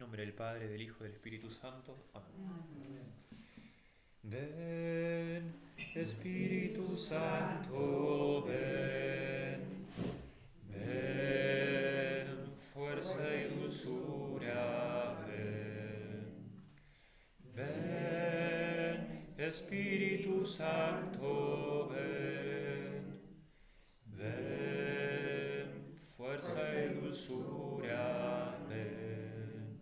nombre del Padre, del Hijo y del Espíritu Santo. Amén. Ven, Espíritu Santo, ven. Ven, fuerza y dulzura, ven. Ven, Espíritu Santo, ven. Ven, fuerza y dulzura, ven.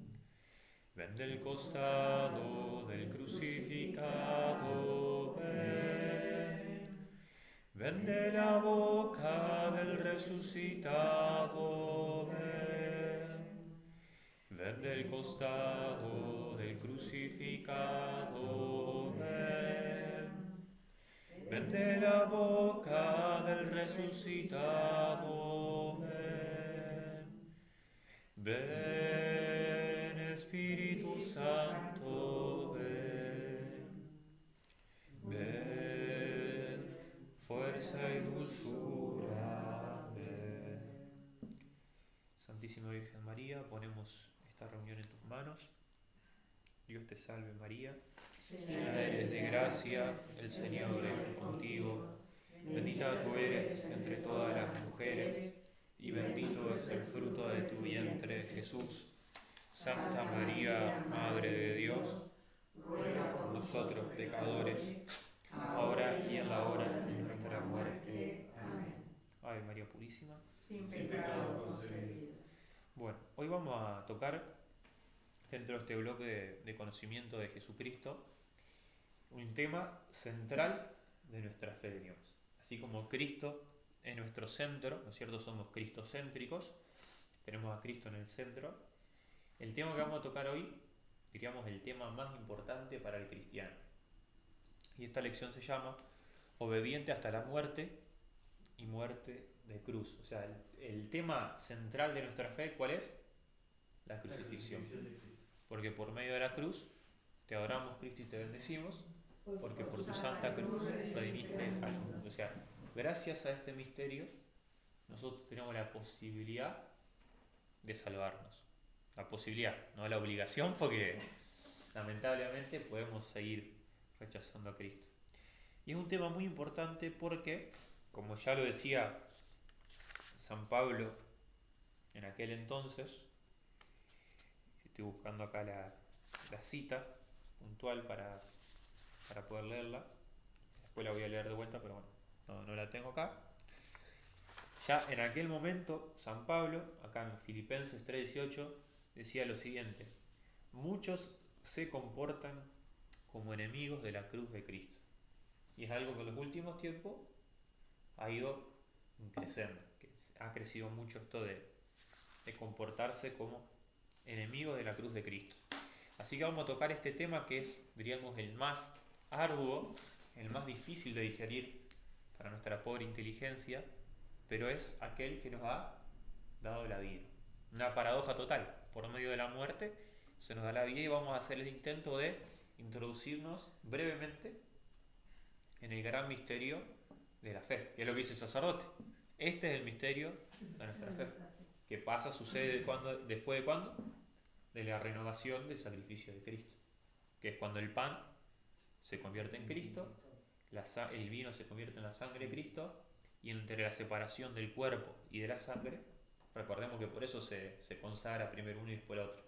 Ven del costado del crucificado, ven. Ven de la boca del resucitado, ven. Ven del costado del crucificado, ven. Ven de la boca del resucitado, ven. Ven, Espíritu Santo, ven. Ven, fuerza y dulzura, ven. Santísima Virgen María, ponemos esta reunión en tus manos. Dios te salve María, llena eres de gracia, el Señor es contigo. Bendita tú eres entre todas las mujeres, y bendito es el fruto de tu vientre, Jesús. Santa María, Madre de Dios, ruega por nosotros pecadores, ahora y en la hora de nuestra muerte. Amén. Ave María Purísima, sin pecado concebido. Bueno, hoy vamos a tocar, dentro de este bloque de conocimiento de Jesucristo, un tema central de nuestra fe, digamos. Así como Cristo es nuestro centro, ¿no es cierto? Somos cristocéntricos, tenemos a Cristo en el centro. El tema que vamos a tocar hoy, diríamos, el tema más importante para el cristiano. Y esta lección se llama Obediente hasta la muerte y muerte de cruz. O sea, el tema central de nuestra fe, ¿cuál es? La crucifixión. Porque por medio de la cruz te adoramos, Cristo, y te bendecimos, porque por tu santa cruz redimiste al mundo. O sea, gracias a este misterio, nosotros tenemos la posibilidad de salvarnos. La posibilidad, no la obligación, porque lamentablemente podemos seguir rechazando a Cristo. Y es un tema muy importante porque, como ya lo decía San Pablo en aquel entonces, estoy buscando acá la cita puntual para poder leerla. Después la voy a leer de vuelta, pero bueno, no la tengo acá. Ya en aquel momento, San Pablo, acá en Filipenses 3:18, decía lo siguiente: muchos se comportan como enemigos de la cruz de Cristo. Y es algo que en los últimos tiempos ha ido creciendo, que ha crecido mucho esto de comportarse como enemigos de la cruz de Cristo. Así que vamos a tocar este tema que es, diríamos, el más arduo, el más difícil de digerir para nuestra pobre inteligencia, pero es aquel que nos ha dado la vida. Una paradoja total. Por medio de la muerte se nos da la vida y vamos a hacer el intento de introducirnos brevemente en el gran misterio de la fe, que es lo que dice el sacerdote. Este es el misterio de nuestra fe. ¿Qué pasa? Sucede después de cuándo? De la renovación del sacrificio de Cristo, que es cuando el pan se convierte en Cristo, el vino se convierte en la sangre de Cristo, y entre la separación del cuerpo y de la sangre, recordemos que por eso se consagra primero uno y después el otro,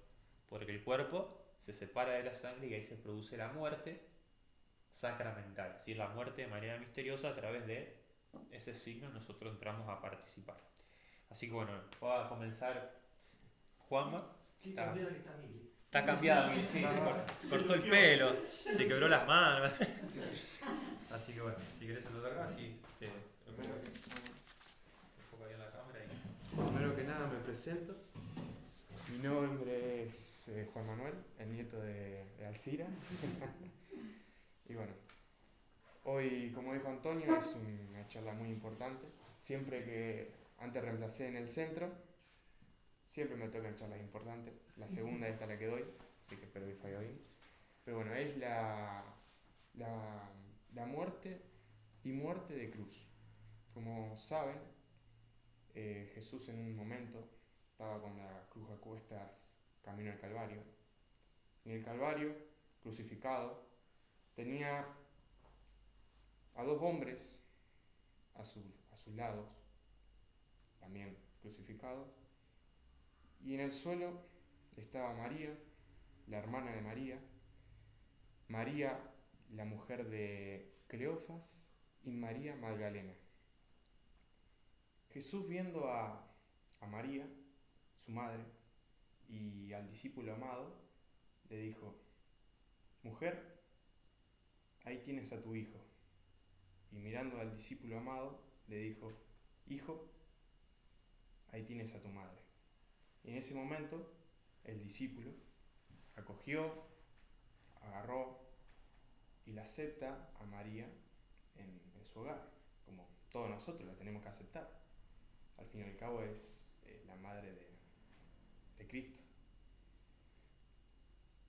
porque el cuerpo se separa de la sangre y ahí se produce la muerte sacramental, es decir, la muerte de manera misteriosa. A través de ese signo nosotros entramos a participar. Así que bueno, va a comenzar Juanma. Qué cambiado que está Mili. Está cambiado, sí, se cortó el pelo, se quebró las manos. Así que bueno, si querés saludar acá, sí, te enfoca bien la cámara y... Primero que nada me presento. Mi nombre es Juan Manuel, el nieto de Alcira. Y bueno, hoy, como dijo Antonio, es una charla muy importante. Siempre que antes reemplacé en el centro, siempre me tocan charlas importantes. La segunda esta la que doy, así que espero que salga bien. Pero bueno, es la muerte y muerte de cruz. Como saben, Jesús en un momento estaba con la cruz a cuestas camino al Calvario. En el Calvario, crucificado, tenía a dos hombres a sus lados, también crucificados, y en el suelo estaba María, la hermana de María, María, la mujer de Cleofas, y María Magdalena. Jesús, viendo a María, su madre, y al discípulo amado, le dijo: mujer, ahí tienes a tu hijo. Y mirando al discípulo amado, le dijo: hijo, ahí tienes a tu madre. Y en ese momento, el discípulo acogió, agarró y la acepta a María en su hogar, como todos nosotros la tenemos que aceptar. Al fin y al cabo es la madre de Cristo.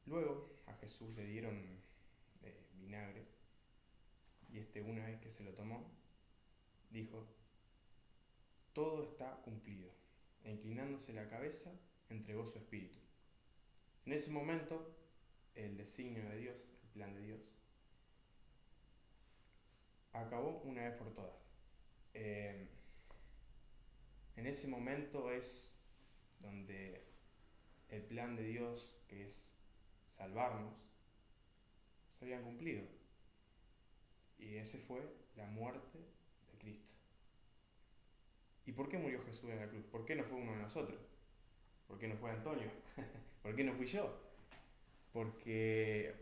Luego a Jesús le dieron vinagre, y una vez que se lo tomó, dijo: todo está cumplido. E inclinándose la cabeza, entregó su espíritu. En ese momento, el designio de Dios, el plan de Dios, acabó una vez por todas. En ese momento es donde el plan de Dios, que es salvarnos, se había cumplido. Y ese fue la muerte de Cristo. ¿Y por qué murió Jesús en la cruz? ¿Por qué no fue uno de nosotros? ¿Por qué no fue Antonio? ¿Por qué no fui yo? Porque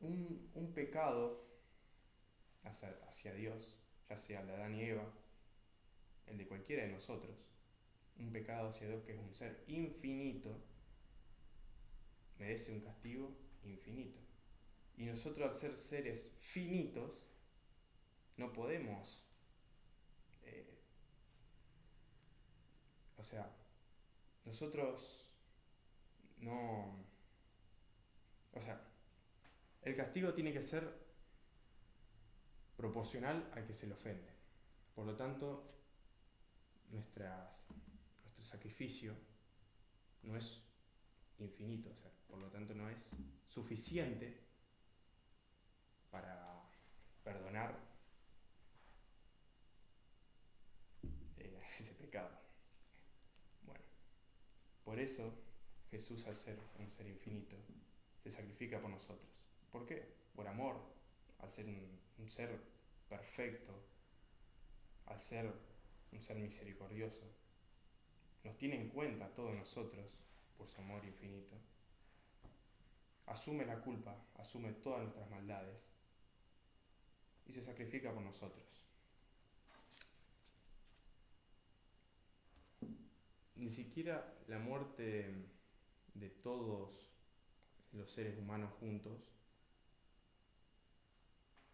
un pecado hacia Dios, ya sea el de Adán y Eva, el de cualquiera de nosotros, un pecado hacia Dios, que es un ser infinito, merece un castigo infinito. Y nosotros, al ser seres finitos, no podemos, nosotros no, el castigo tiene que ser proporcional al que se le ofende. Por lo tanto, nuestro sacrificio no es infinito, por lo tanto no es suficiente para perdonar ese pecado. Bueno, por eso Jesús, al ser un ser infinito, se sacrifica por nosotros. ¿Por qué? Por amor, al ser un ser perfecto, al ser un ser misericordioso. Nos tiene en cuenta a todos nosotros por su amor infinito. Asume la culpa, asume todas nuestras maldades y se sacrifica por nosotros. Ni siquiera la muerte de todos los seres humanos juntos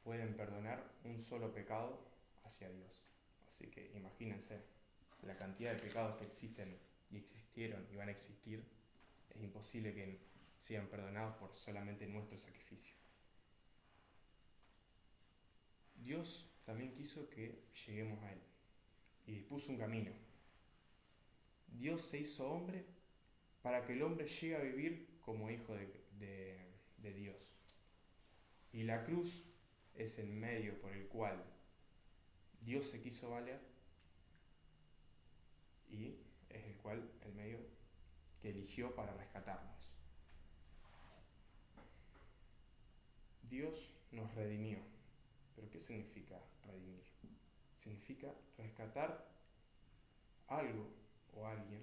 pueden perdonar un solo pecado hacia Dios. Así que imagínense la cantidad de pecados que existen y existieron y van a existir. Es imposible que sean perdonados por solamente nuestro sacrificio. Dios también quiso que lleguemos a Él y dispuso un camino. Dios se hizo hombre para que el hombre llegue a vivir como hijo de Dios. Y la cruz es el medio por el cual Dios se quiso valer y es el medio que eligió para rescatarnos. Dios nos redimió. ¿Pero qué significa redimir? Significa rescatar algo o alguien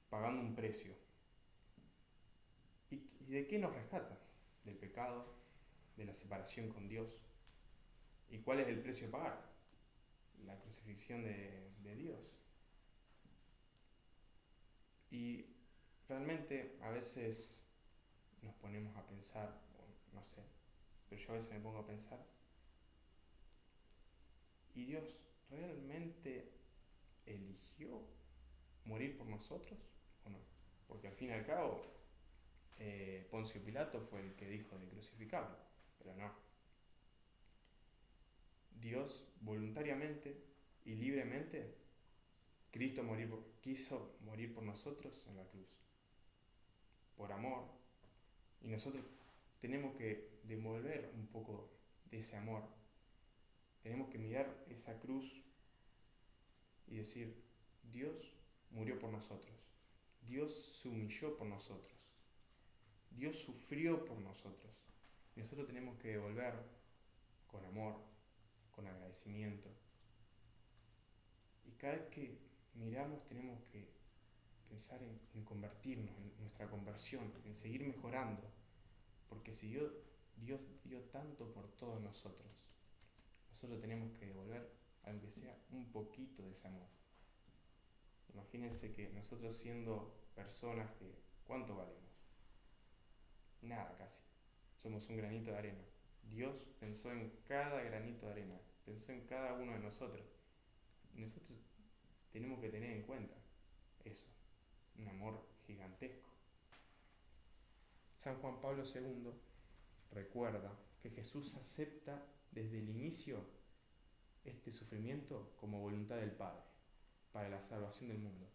pagando un precio. ¿Y de qué nos rescata? Del pecado, de la separación con Dios. ¿Y cuál es el precio a pagar? La crucifixión de Dios. Y realmente a veces nos ponemos a pensar, no sé, pero yo a veces me pongo a pensar, ¿y Dios realmente eligió morir por nosotros o no? Porque al fin y al cabo, Poncio Pilato fue el que dijo de crucificarlo, pero no. Dios voluntariamente y libremente Cristo quiso morir por nosotros en la cruz, por amor, y nosotros tenemos que devolver un poco de ese amor. Tenemos que mirar esa cruz y decir, Dios murió por nosotros, Dios se humilló por nosotros, Dios sufrió por nosotros. Y nosotros tenemos que devolver con amor, con agradecimiento. Y cada vez que miramos tenemos que pensar en convertirnos, en nuestra conversión, en seguir mejorando. Porque si Dios dio tanto por todos nosotros tenemos que devolver, aunque sea un poquito de ese amor. Imagínense que nosotros siendo personas que, ¿cuánto valemos? Nada casi. Somos un granito de arena. Dios pensó en cada granito de arena, pensó en cada uno de nosotros. Y nosotros tenemos que tener en cuenta eso, un amor gigantesco. San Juan Pablo II recuerda que Jesús acepta desde el inicio este sufrimiento como voluntad del Padre para la salvación del mundo.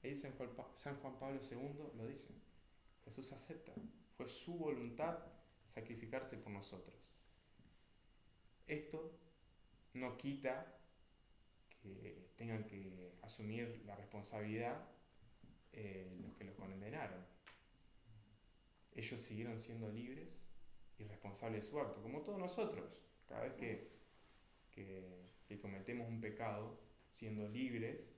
Ahí San Juan Pablo II lo dice. Jesús acepta, fue su voluntad sacrificarse por nosotros. Esto no quita que tengan que asumir la responsabilidad los que los condenaron. Ellos siguieron siendo libres y responsables de su acto, como todos nosotros. Cada vez que cometemos un pecado, siendo libres,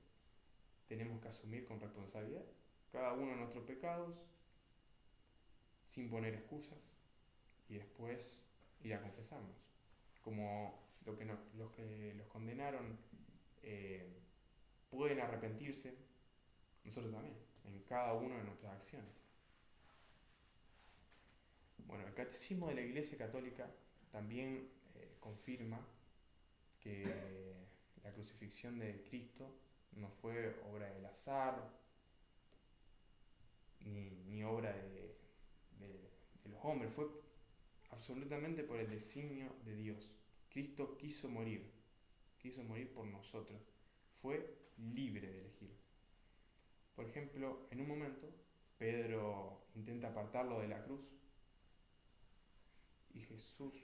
tenemos que asumir con responsabilidad cada uno de nuestros pecados, sin poner excusas, y después ir a confesarnos. Como los que los condenaron pueden arrepentirse, nosotros también, en cada una de nuestras acciones. Bueno, el Catecismo de la Iglesia Católica también confirma que la crucifixión de Cristo no fue obra del azar, ni obra de los hombres, fue absolutamente por el designio de Dios. Cristo quiso morir por nosotros, fue libre de elegir. Por ejemplo, en un momento, Pedro intenta apartarlo de la cruz y Jesús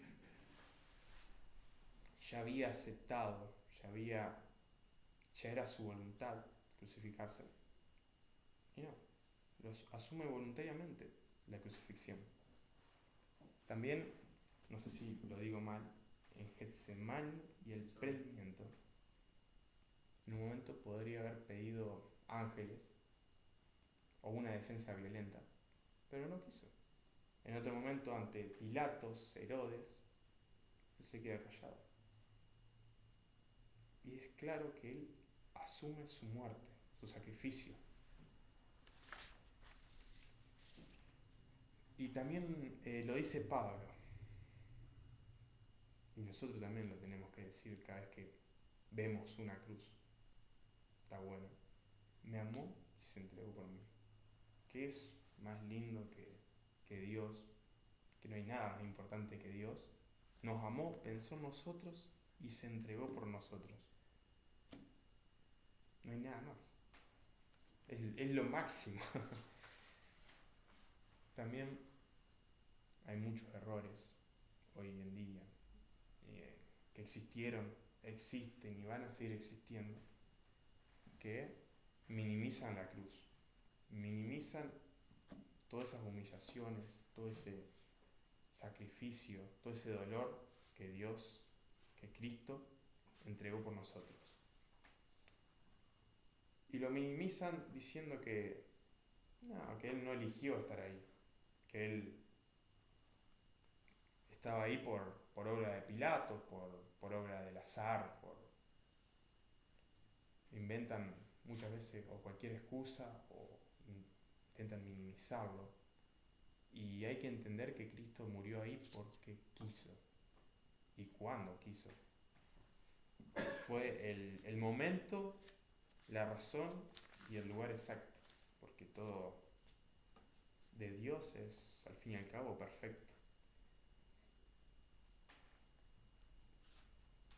ya había aceptado, ya era su voluntad crucificarse. Y no, los asume voluntariamente la crucifixión. También, no sé si lo digo mal, en Getsemaní y el prendimiento, en un momento podría haber pedido ángeles o una defensa violenta, pero no quiso. En otro momento, ante Pilatos, Herodes, él se queda callado. Y es claro que él asume su muerte, su sacrificio. Y también lo dice Pablo. Y nosotros también lo tenemos que decir cada vez que vemos una cruz. Está bueno. Me amó y se entregó por mí. ¿Qué es más lindo que Dios? Que no hay nada más importante que Dios. Nos amó, pensó en nosotros y se entregó por nosotros. No hay nada más. Es lo máximo. También hay muchos errores hoy en día que existieron, existen y van a seguir existiendo, que minimizan la cruz, minimizan todas esas humillaciones, todo ese sacrificio, todo ese dolor que Cristo entregó por nosotros. Y lo minimizan diciendo que Él no eligió estar ahí, que Él estaba ahí por obra de Pilatos, por obra del azar, inventan muchas veces o cualquier excusa o intentan minimizarlo. Y hay que entender que Cristo murió ahí porque quiso y cuando quiso. Fue el momento, la razón y el lugar exacto, porque todo de Dios es al fin y al cabo perfecto.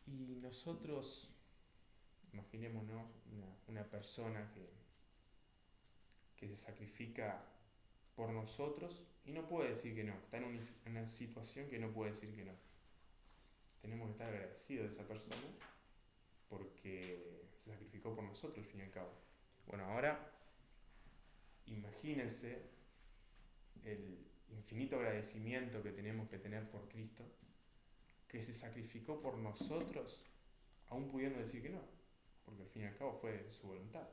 Y nosotros Imaginémonos una persona que se sacrifica por nosotros y no puede decir que no. Está en una situación que no puede decir que no. Tenemos que estar agradecidos de esa persona porque se sacrificó por nosotros al fin y al cabo. Bueno, ahora imagínense el infinito agradecimiento que tenemos que tener por Cristo, que se sacrificó por nosotros, aún pudiendo decir que no, porque al fin y al cabo fue su voluntad.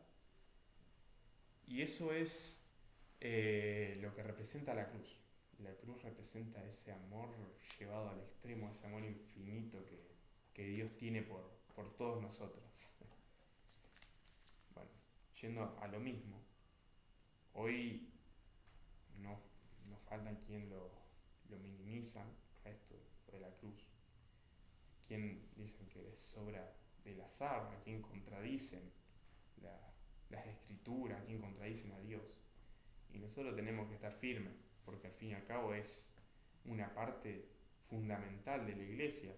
Y eso es lo que representa la cruz. La cruz representa ese amor llevado al extremo, ese amor infinito que Dios tiene por todos nosotros. Bueno, yendo a lo mismo, hoy no falta quien lo minimiza a esto de la cruz, quien dicen que es obra del azar, a quien contradicen las escrituras, a quien contradicen a Dios. Y nosotros tenemos que estar firmes, porque al fin y al cabo es una parte fundamental de la iglesia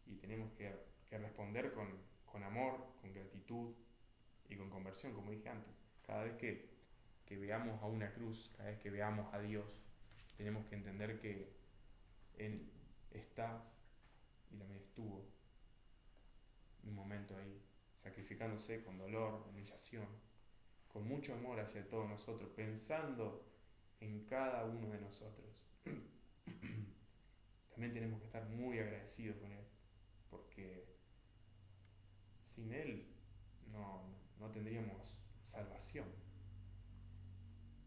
y tenemos que responder con amor, con gratitud y con conversión, como dije antes. Cada vez que veamos a una cruz, cada vez que veamos a Dios, tenemos que entender que Él está y también estuvo un momento ahí, sacrificándose con dolor, humillación, con mucho amor hacia todos nosotros, pensando en cada uno de nosotros. También tenemos que estar muy agradecidos con Él, porque sin Él no tendríamos salvación.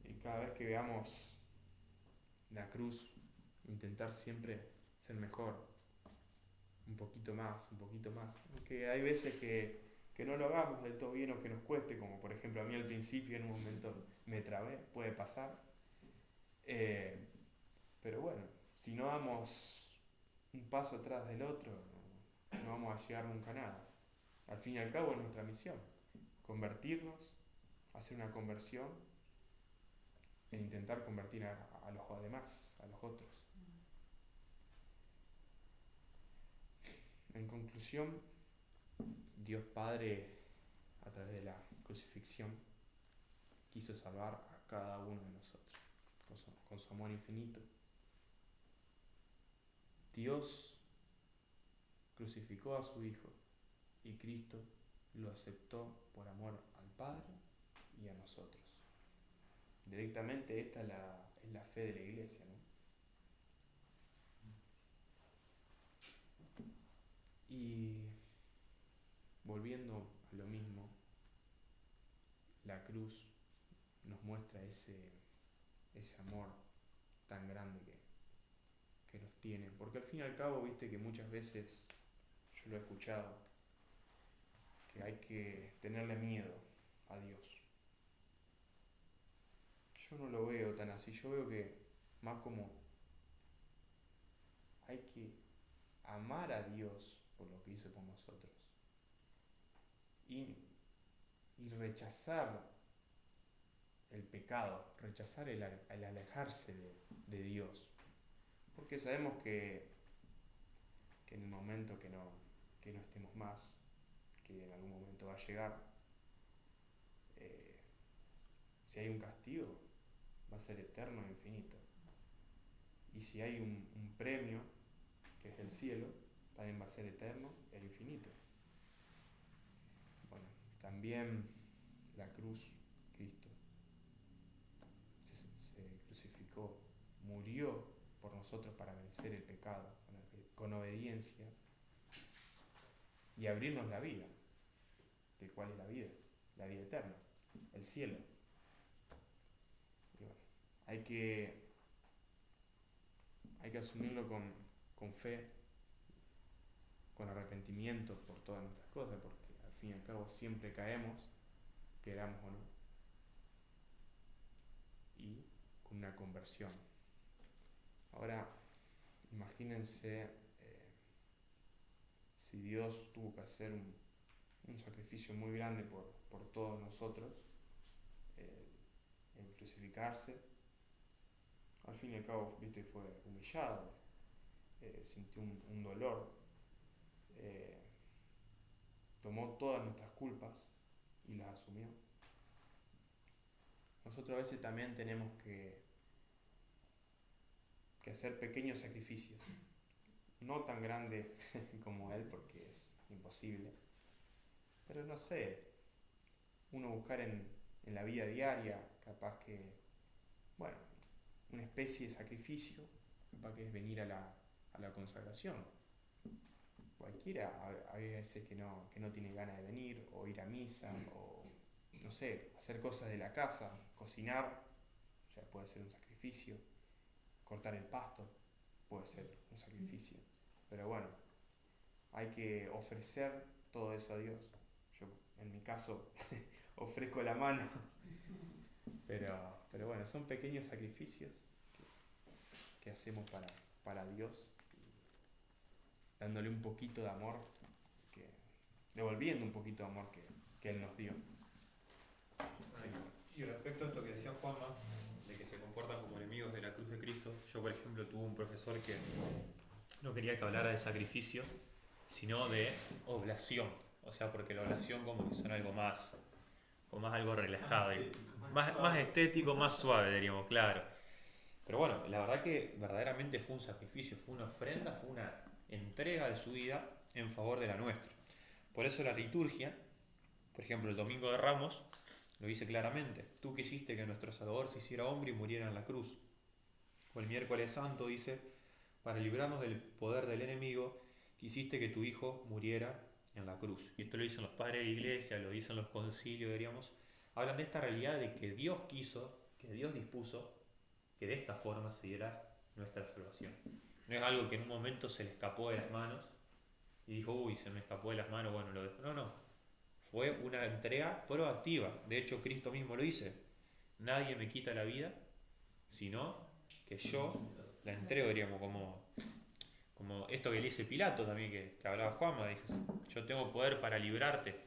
Y cada vez que veamos la cruz, intentar siempre ser mejor, un poquito más, aunque hay veces que no lo hagamos del todo bien o que nos cueste, como por ejemplo a mí al principio en un momento me trabé, puede pasar, pero bueno, si no damos un paso atrás del otro, no vamos a llegar nunca a nada. Al fin y al cabo es nuestra misión, convertirnos, hacer una conversión e intentar convertir a los demás, a los otros. En conclusión, Dios Padre, a través de la crucifixión, quiso salvar a cada uno de nosotros, con su amor infinito. Dios crucificó a su Hijo y Cristo lo aceptó por amor al Padre y a nosotros. Directamente esta es la fe de la iglesia, ¿no? Y volviendo a lo mismo, la cruz nos muestra ese amor tan grande que nos tiene. Porque al fin y al cabo, viste que muchas veces, yo lo he escuchado, que hay que tenerle miedo a Dios. Yo no lo veo tan así, yo veo que más como hay que amar a Dios por lo que hizo por nosotros y rechazar el pecado, rechazar el alejarse de Dios, porque sabemos que en el momento que no estemos más, que en algún momento va a llegar, si hay un castigo va a ser eterno e infinito, y si hay un premio que es el cielo, también va a ser eterno e infinito. Bueno, también la cruz, Cristo se crucificó, murió por nosotros para vencer el pecado con obediencia y abrirnos la vida. ¿De cuál es la vida? La vida eterna, el cielo. Y bueno, hay que asumirlo con fe, con arrepentimiento por todas nuestras cosas, porque al fin y al cabo siempre caemos, queramos o no, y con una conversión. Ahora, imagínense si Dios tuvo que hacer un sacrificio muy grande por todos nosotros, en crucificarse. Al fin y al cabo, viste, fue humillado, sintió un dolor, tomó todas nuestras culpas y las asumió. Nosotros a veces también tenemos que hacer pequeños sacrificios, no tan grandes como Él, porque es imposible, pero no sé, uno buscar en la vida diaria, capaz que, bueno, una especie de sacrificio, capaz que es venir a la consagración. Cualquiera, hay veces que no tiene ganas de venir, o ir a misa, o no sé, hacer cosas de la casa, cocinar, ya puede ser un sacrificio, cortar el pasto, puede ser un sacrificio. Pero bueno, hay que ofrecer todo eso a Dios. Yo, en mi caso, ofrezco la mano, pero bueno, son pequeños sacrificios que hacemos para Dios, dándole un poquito de amor, devolviendo un poquito de amor que Él nos dio. Y respecto a esto que decía Juanma, de que se comportan como enemigos de la cruz de Cristo, yo por ejemplo tuve un profesor que no quería que hablara de sacrificio, sino de oblación. O sea, porque la oblación como que suena algo más, o más algo relajado, más estético, más suave, diríamos, claro. Pero bueno, la verdad que verdaderamente fue un sacrificio, fue una ofrenda, fue una entrega de su vida en favor de la nuestra. Por eso la liturgia, por ejemplo el Domingo de Ramos, lo dice claramente: tú quisiste que nuestro Salvador se hiciera hombre y muriera en la cruz. O el Miércoles Santo dice: para librarnos del poder del enemigo, quisiste que tu Hijo muriera en la cruz. Y esto lo dicen los padres de la iglesia, lo dicen los concilios, diríamos. Hablan de esta realidad de que Dios quiso, que Dios dispuso que de esta forma se diera nuestra salvación. No es algo que en un momento se le escapó de las manos y dijo: uy, se me escapó de las manos, bueno, lo dejo. No. Fue una entrega proactiva. De hecho, Cristo mismo lo dice: nadie me quita la vida, sino que yo la entrego, diríamos, como esto que le dice Pilato también, que hablaba Juanma, dice: yo tengo poder para librarte.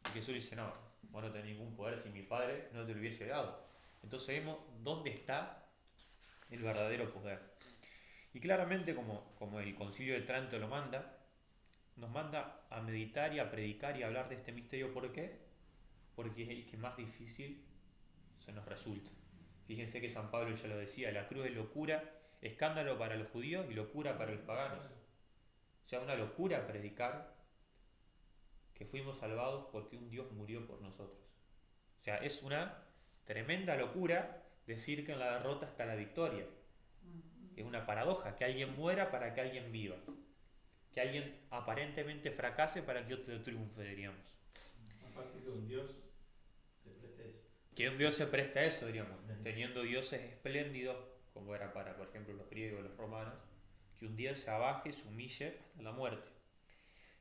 Y Jesús dice: no, vos no tenés ningún poder si mi Padre no te lo hubiese dado. Entonces vemos dónde está el verdadero poder. Y claramente, como el Concilio de Trento lo manda, nos manda a meditar y a predicar y a hablar de este misterio. ¿Por qué? Porque es el que más difícil se nos resulta. Fíjense que San Pablo ya lo decía: la cruz es locura, escándalo para los judíos y locura para los paganos. O sea, una locura predicar que fuimos salvados porque un Dios murió por nosotros. O sea, es una tremenda locura decir que en la derrota está la victoria. Es una paradoja, que alguien muera para que alguien viva. Que alguien aparentemente fracase para que otro triunfe, diríamos. Aparte que un Dios se presta a eso. Que un Dios se presta a eso, diríamos. Teniendo dioses espléndidos, como era para, por ejemplo, los griegos, los romanos, que un día se abaje, se humille hasta la muerte.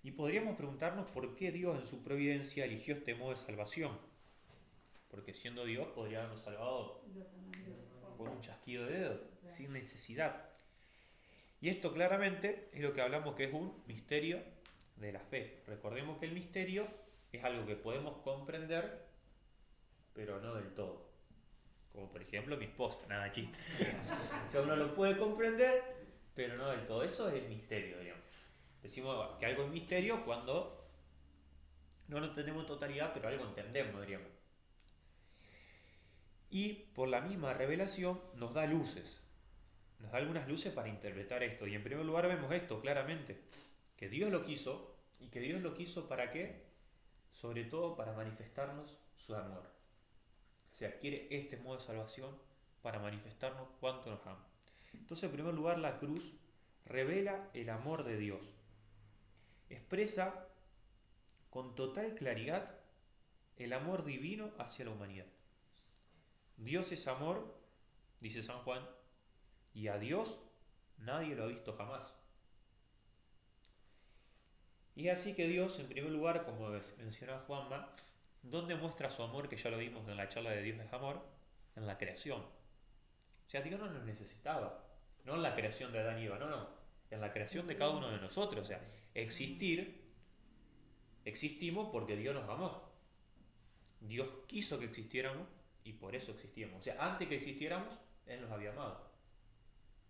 Y podríamos preguntarnos por qué Dios en su providencia eligió este modo de salvación. Porque siendo Dios podría habernos salvado con un chasquido de dedos, sin necesidad. Y esto claramente es lo que hablamos que es un misterio de la fe. Recordemos que el misterio es algo que podemos comprender, pero no del todo. Como por ejemplo mi esposa, nada chiste. O sea, uno lo puede comprender, pero no del todo. Eso es el misterio, digamos. Decimos que algo es misterio cuando no lo entendemos en totalidad, pero algo entendemos, diríamos. Y por la misma revelación nos da luces. Nos da algunas luces para interpretar esto. Y en primer lugar vemos esto claramente. Que Dios lo quiso. ¿Y que Dios lo quiso para qué? Sobre todo para manifestarnos su amor. O sea, quiere este modo de salvación para manifestarnos cuánto nos ama. Entonces, en primer lugar, la cruz revela el amor de Dios. Expresa con total claridad el amor divino hacia la humanidad. Dios es amor, dice San Juan, y a Dios nadie lo ha visto jamás. Y así que Dios, en primer lugar, como menciona Juanma, ¿dónde muestra su amor? Que ya lo vimos en la charla de Dios es amor, en la creación. O sea, Dios no nos necesitaba, no en la creación de Adán y Eva, no, en la creación de cada uno de nosotros. O sea, existimos porque Dios nos amó. Dios quiso que existiéramos y por eso existíamos. O sea, antes que existiéramos, Él nos había amado.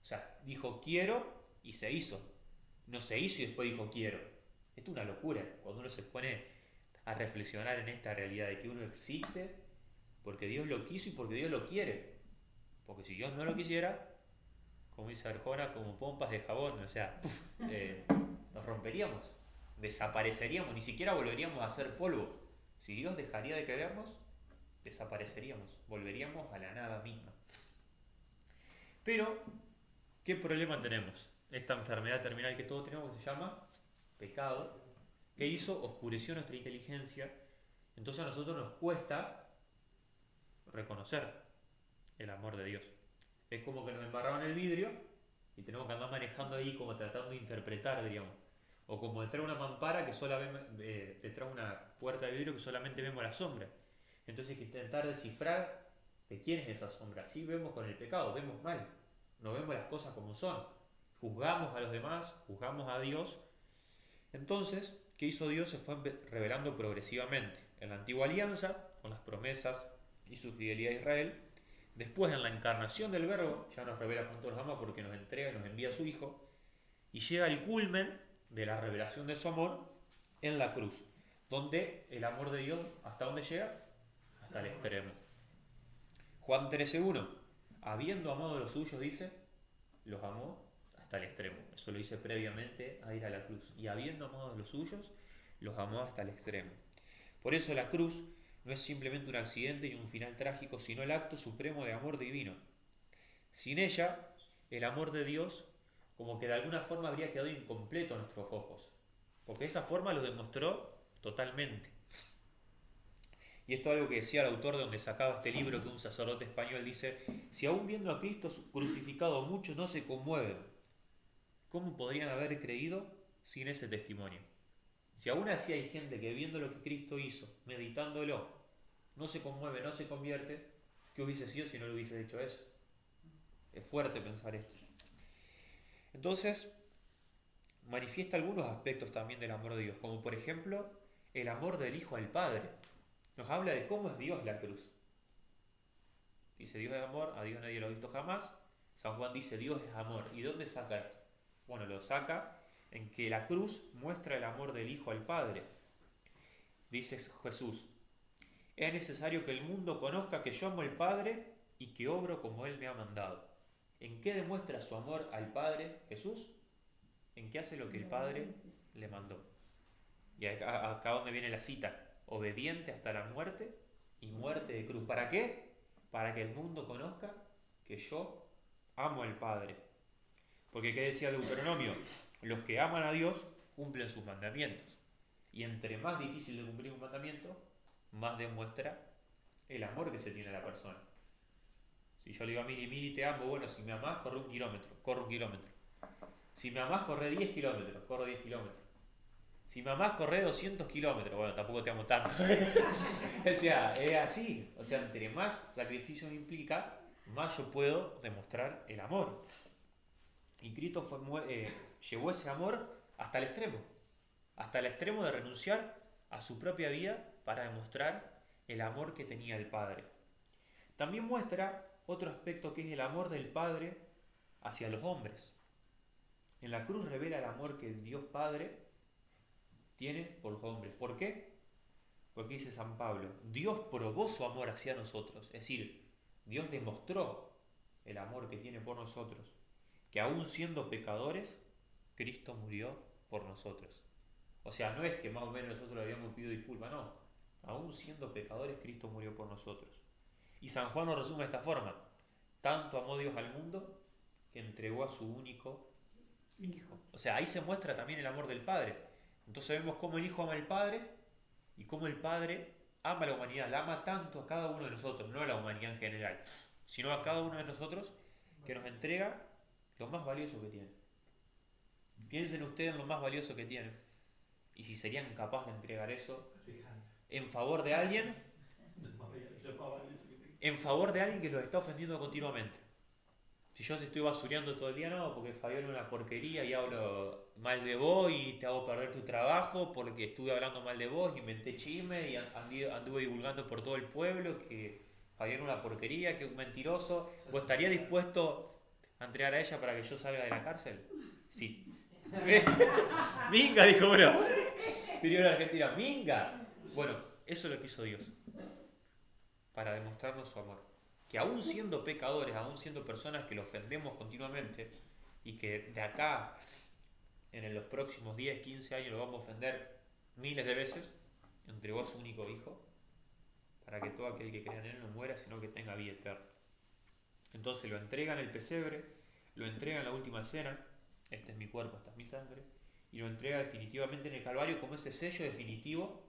O sea, dijo quiero y se hizo. No se hizo y después dijo quiero. Esto es una locura. Cuando uno se pone a reflexionar en esta realidad de que uno existe porque Dios lo quiso y porque Dios lo quiere. Porque si Dios no lo quisiera, como dice Arjona, como pompas de jabón, o sea, nos romperíamos, desapareceríamos, ni siquiera volveríamos a ser polvo. Si Dios dejaría de querernos, desapareceríamos, volveríamos a la nada misma. Pero, ¿qué problema tenemos? Esta enfermedad terminal que todos tenemos, que se llama pecado, que hizo, oscureció nuestra inteligencia. Entonces a nosotros nos cuesta reconocer el amor de Dios. Es como que nos embarraban el vidrio y tenemos que andar manejando ahí como tratando de interpretar, diríamos. O como detrás de una mampara que detrás de una puerta de vidrio que solamente vemos la sombra. Entonces hay que intentar descifrar de quién es esa sombra. Así vemos con el pecado, vemos mal, no vemos las cosas como son. Juzgamos a los demás, juzgamos a Dios. Entonces, ¿qué hizo Dios? Se fue revelando progresivamente. En la antigua alianza, con las promesas y su fidelidad a Israel. Después, en la encarnación del Verbo, ya nos revela cuánto nos ama porque nos entrega, nos envía a su Hijo. Y llega el culmen de la revelación de su amor en la cruz, donde el amor de Dios, ¿hasta dónde llega? Hasta el extremo. Juan 13:1, habiendo amado a los suyos, dice, los amó hasta el extremo. Eso lo dice previamente a ir a la cruz. Y habiendo amado a los suyos, los amó hasta el extremo. Por eso la cruz no es simplemente un accidente y un final trágico, sino el acto supremo de amor divino. Sin ella, el amor de Dios como que de alguna forma habría quedado incompleto a nuestros ojos, porque de esa forma lo demostró totalmente. Y esto es algo que decía el autor de donde sacaba este libro, que un sacerdote español dice: si aún viendo a Cristo crucificado muchos no se conmueven, ¿cómo podrían haber creído sin ese testimonio? Si aún así hay gente que viendo lo que Cristo hizo, meditándolo, no se conmueve, no se convierte, ¿qué hubiese sido si no lo hubiese hecho eso? Es fuerte pensar esto. Entonces, manifiesta algunos aspectos también del amor de Dios, como por ejemplo, el amor del Hijo al Padre. Nos habla de cómo es Dios la cruz. Dice Dios es amor, a Dios nadie lo ha visto jamás. San Juan dice Dios es amor. ¿Y dónde saca esto? Bueno, lo saca en que la cruz muestra el amor del Hijo al Padre. Dice Jesús: es necesario que el mundo conozca que yo amo al Padre y que obro como Él me ha mandado. ¿En qué demuestra su amor al Padre Jesús? En que hace lo que el Padre le mandó. Y acá donde viene la cita: obediente hasta la muerte y muerte de cruz. ¿Para qué? Para que el mundo conozca que yo amo al Padre. Porque ¿qué decía Deuteronomio? Los que aman a Dios cumplen sus mandamientos. Y entre más difícil de cumplir un mandamiento, más demuestra el amor que se tiene a la persona. Si yo le digo a Mili, te amo, bueno, si me amás, corre 1 kilómetro, corro 1 kilómetro. Si me amás, corre 10 kilómetros, corro 10 kilómetros. Si me amás, corre 200 kilómetros, bueno, tampoco te amo tanto. O sea, es así. O sea, entre más sacrificio me implica, más yo puedo demostrar el amor. Y Cristo llevó ese amor hasta el extremo de renunciar a su propia vida para demostrar el amor que tenía el Padre. También muestra otro aspecto que es el amor del Padre hacia los hombres. En la cruz revela el amor que Dios Padre tiene por los hombres. ¿Por qué? Porque dice San Pablo, Dios probó su amor hacia nosotros. Es decir, Dios demostró el amor que tiene por nosotros, que aún siendo pecadores, Cristo murió por nosotros. O sea, no es que más o menos nosotros le habíamos pedido disculpas, no. Aún siendo pecadores, Cristo murió por nosotros. Y San Juan lo resume de esta forma: tanto amó Dios al mundo que entregó a su único Hijo. O sea, ahí se muestra también el amor del Padre. Entonces vemos cómo el Hijo ama al Padre y cómo el Padre ama a la humanidad. La ama tanto a cada uno de nosotros, no a la humanidad en general, sino a cada uno de nosotros, que nos entrega lo más valioso que tiene. Piensen ustedes en lo más valioso que tienen. Y si serían capaces de entregar eso en favor de alguien, que los está ofendiendo continuamente. Si yo te estoy basureando todo el día, no, porque Fabián es una porquería y hablo mal de vos y te hago perder tu trabajo porque estuve hablando mal de vos, inventé chisme y anduve divulgando por todo el pueblo que Fabián es una porquería, que es un mentiroso. ¿Vos estarías dispuesto a entregar a ella para que yo salga de la cárcel? Sí. Minga, dijo uno. Pidió la Argentina, minga. Bueno, eso es lo que hizo Dios, para demostrarnos su amor. Que aún siendo pecadores, aún siendo personas que lo ofendemos continuamente, y que de acá, en los próximos 10, 15 años, lo vamos a ofender miles de veces, entregó a su único Hijo, para que todo aquel que crea en Él no muera, sino que tenga vida eterna. Entonces lo entrega en el pesebre, lo entrega en la última cena, este es mi cuerpo, esta es mi sangre, y lo entrega definitivamente en el Calvario como ese sello definitivo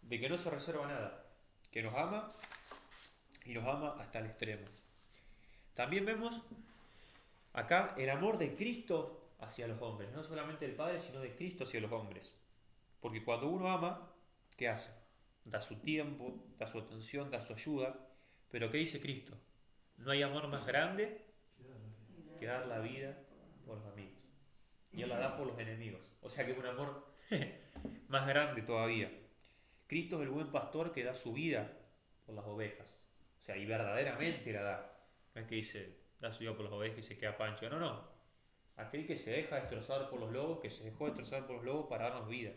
de que no se reserva nada, que nos ama y nos ama hasta el extremo. También vemos acá el amor de Cristo hacia los hombres, no solamente del Padre, sino de Cristo hacia los hombres. Porque cuando uno ama, ¿qué hace? Da su tiempo, da su atención, da su ayuda. Pero ¿qué dice Cristo? No hay amor más grande que dar la vida por los amigos. Y Él la da por los enemigos. O sea que es un amor más grande todavía. Cristo es el buen pastor que da su vida por las ovejas. O sea, y verdaderamente la da. No es que dice, da su vida por las ovejas y se queda pancho. No, no. Aquel que se deja destrozar por los lobos, que se dejó destrozar por los lobos para darnos vida.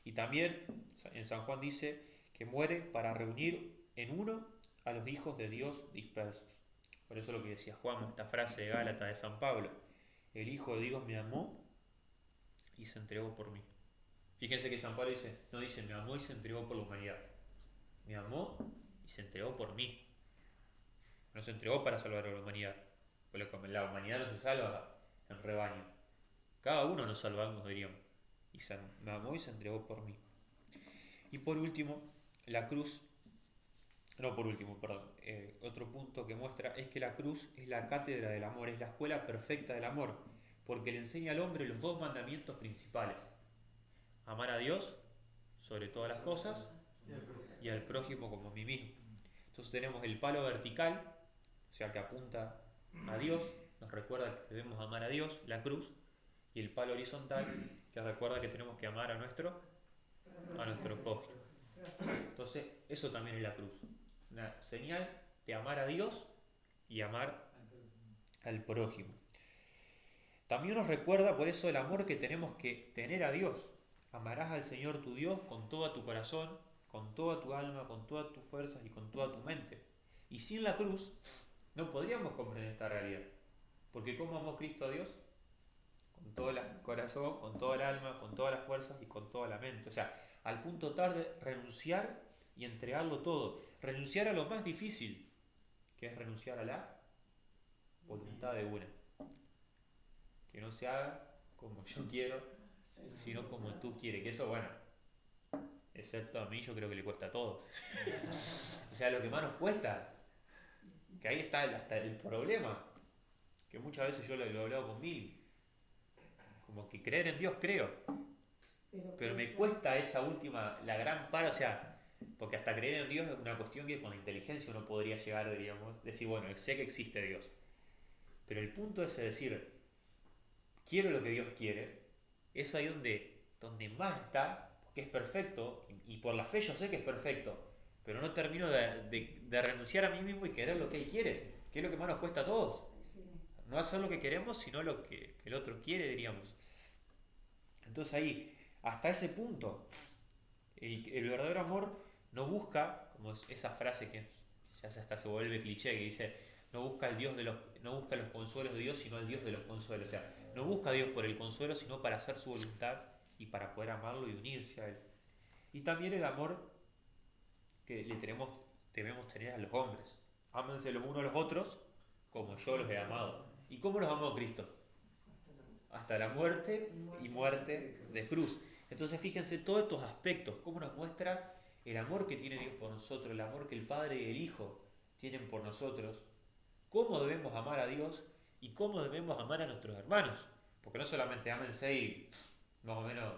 Y también en San Juan dice que muere para reunir en uno a los hijos de Dios dispersos. Por eso lo que decía Juan, esta frase de Gálatas de San Pablo. El Hijo de Dios me amó y se entregó por mí. Fíjense que San Pablo dice, no dice me amó y se entregó por la humanidad. Me amó y se entregó por mí. No se entregó para salvar a la humanidad. Porque la humanidad no se salva en rebaño. Cada uno nos salvamos, diríamos. Y me amó y se entregó por mí. Y por último, la cruz. No, por último, perdón. Otro punto que muestra es que la cruz es la cátedra del amor, es la escuela perfecta del amor. Porque le enseña al hombre los dos mandamientos principales. Amar a Dios sobre todas las cosas y al prójimo como a mí mismo. Entonces tenemos el palo vertical, o sea que apunta a Dios, nos recuerda que debemos amar a Dios, la cruz, y el palo horizontal que recuerda que tenemos que amar a nuestro prójimo. Entonces eso también es la cruz, una señal de amar a Dios y amar al prójimo. También nos recuerda por eso el amor que tenemos que tener a Dios. Amarás al Señor tu Dios con todo tu corazón, con toda tu alma, con todas tus fuerzas y con toda tu mente. Y sin la cruz no podríamos comprender esta realidad. Porque ¿cómo amó Cristo a Dios? Con todo el corazón, con toda el alma, con todas las fuerzas y con toda la mente. O sea, al punto tal de renunciar y entregarlo todo. Renunciar a lo más difícil, que es renunciar a la voluntad de una. Que no se haga como yo quiero, sino como tú quieres. Que eso, bueno, excepto a mí, yo creo que le cuesta a todos. O sea, lo que más nos cuesta, que ahí está hasta el problema, que muchas veces yo lo he hablado con Mil, como que creer en Dios creo, pero me cuesta esa última, la gran parte, o sea, porque hasta creer en Dios es una cuestión que con la inteligencia uno podría llegar, diríamos, decir, bueno, sé que existe Dios, pero el punto es decir, quiero lo que Dios quiere, es ahí donde más está, porque es perfecto, y por la fe yo sé que es perfecto, pero no termino de renunciar a mí mismo y querer lo que Él quiere, que es lo que más nos cuesta a todos. No hacer lo que queremos, sino lo que el otro quiere, diríamos. Entonces ahí, hasta ese punto, el verdadero amor no busca, como esa frase que ya hasta se vuelve cliché, que dice, no busca los consuelos de Dios, sino el Dios de los consuelos. O sea, no busca a Dios por el consuelo, sino para hacer su voluntad y para poder amarlo y unirse a Él. Y también el amor que debemos tener a los hombres. Ámense los unos a los otros como yo los he amado. ¿Y cómo los amó Cristo? Hasta la muerte y muerte de cruz. Entonces fíjense todos estos aspectos, cómo nos muestra el amor que tiene Dios por nosotros, el amor que el Padre y el Hijo tienen por nosotros, cómo debemos amar a Dios y cómo debemos amar a nuestros hermanos. Porque no solamente ámense y más o menos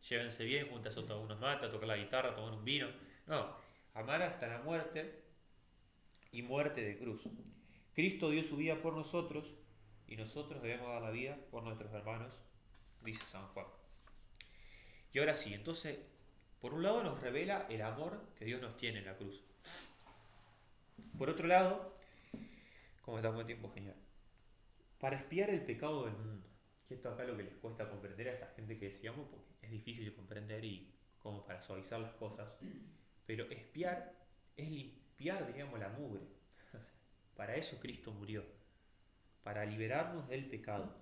llévense bien, juntas a unos matas, a tocar la guitarra, a tomar un vino. No, amar hasta la muerte y muerte de cruz. Cristo dio su vida por nosotros y nosotros debemos dar la vida por nuestros hermanos, dice San Juan. Y ahora sí, entonces, por un lado nos revela el amor que Dios nos tiene en la cruz. Por otro lado, como estamos en tiempo genial, para expiar el pecado del mundo. Que esto acá es lo que les cuesta comprender a esta gente que decíamos, porque es difícil de comprender y como para suavizar las cosas, pero expiar es limpiar, diríamos, la mugre. Para eso Cristo murió, para liberarnos del pecado.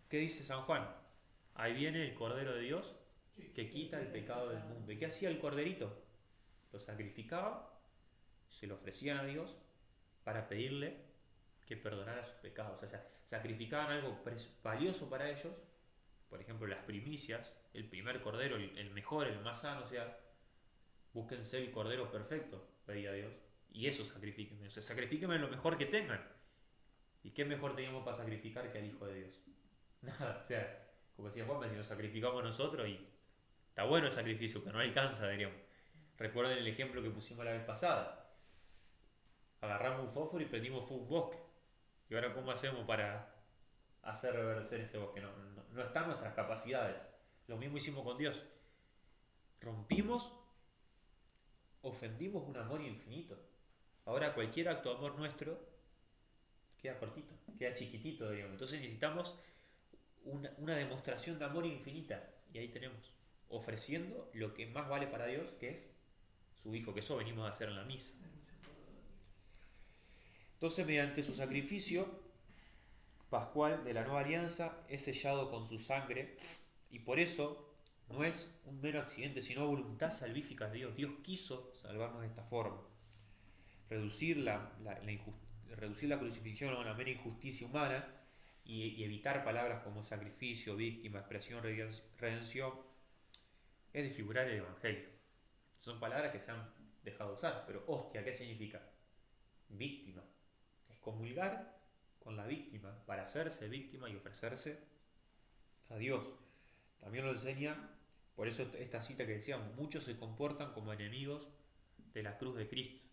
¿Qué dice San Juan? Ahí viene el Cordero de Dios que quita el pecado del mundo. ¿Y qué hacía el corderito? Lo sacrificaba, se lo ofrecían a Dios para pedirle que perdonara sus pecados. O sea, sacrificaban algo valioso para ellos, por ejemplo, las primicias, el primer cordero, el mejor, el más sano, o sea, búsquense el cordero perfecto, pedía Dios, y eso sacrifíquenme. O sea, sacrifíquenme lo mejor que tengan. ¿Y qué mejor teníamos para sacrificar que al Hijo de Dios? Nada, o sea, como decía Juan, si nos sacrificamos nosotros, y está bueno el sacrificio, pero no alcanza, diríamos. Recuerden el ejemplo que pusimos la vez pasada. Agarramos un fósforo y prendimos fuego un bosque. ¿Y ahora cómo hacemos para hacer reverdecer ese bosque? No están nuestras capacidades. Lo mismo hicimos con Dios. Rompimos, ofendimos un amor infinito. Ahora cualquier acto de amor nuestro queda cortito, queda chiquitito, digamos. Entonces necesitamos una demostración de amor infinita. Y ahí tenemos, ofreciendo lo que más vale para Dios, que es su Hijo, que eso venimos a hacer en la misa. Entonces, mediante su sacrificio pascual de la nueva alianza, es sellado con su sangre, y por eso no es un mero accidente, sino voluntad salvífica de Dios. Dios quiso salvarnos de esta forma. Reducir reducir la crucifixión a una mera injusticia humana y evitar palabras como sacrificio, víctima, expresión, redención, es desfigurar el Evangelio. Son palabras que se han dejado usar, pero hostia, ¿qué significa? Víctima. Es comulgar con la víctima para hacerse víctima y ofrecerse a Dios. También lo enseña, por eso esta cita que decíamos, muchos se comportan como enemigos de la cruz de Cristo.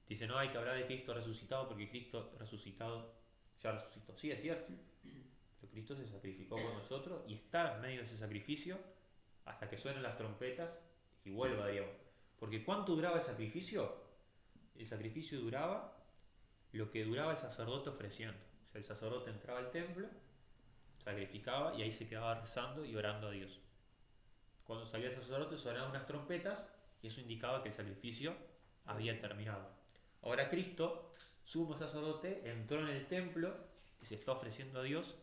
Dice, no hay que hablar de Cristo resucitado porque Cristo resucitado ya resucitó. Sí, es cierto, pero Cristo se sacrificó por nosotros y está en medio de ese sacrificio hasta que suenen las trompetas y vuelva, digamos. Porque ¿cuánto duraba el sacrificio? El sacrificio duraba lo que duraba el sacerdote ofreciendo. O sea, el sacerdote entraba al templo, sacrificaba y ahí se quedaba rezando y orando a Dios. Cuando salía el sacerdote sonaban unas trompetas y eso indicaba que el sacrificio había terminado. Ahora Cristo, sumo sacerdote, entró en el templo y se está ofreciendo a Dios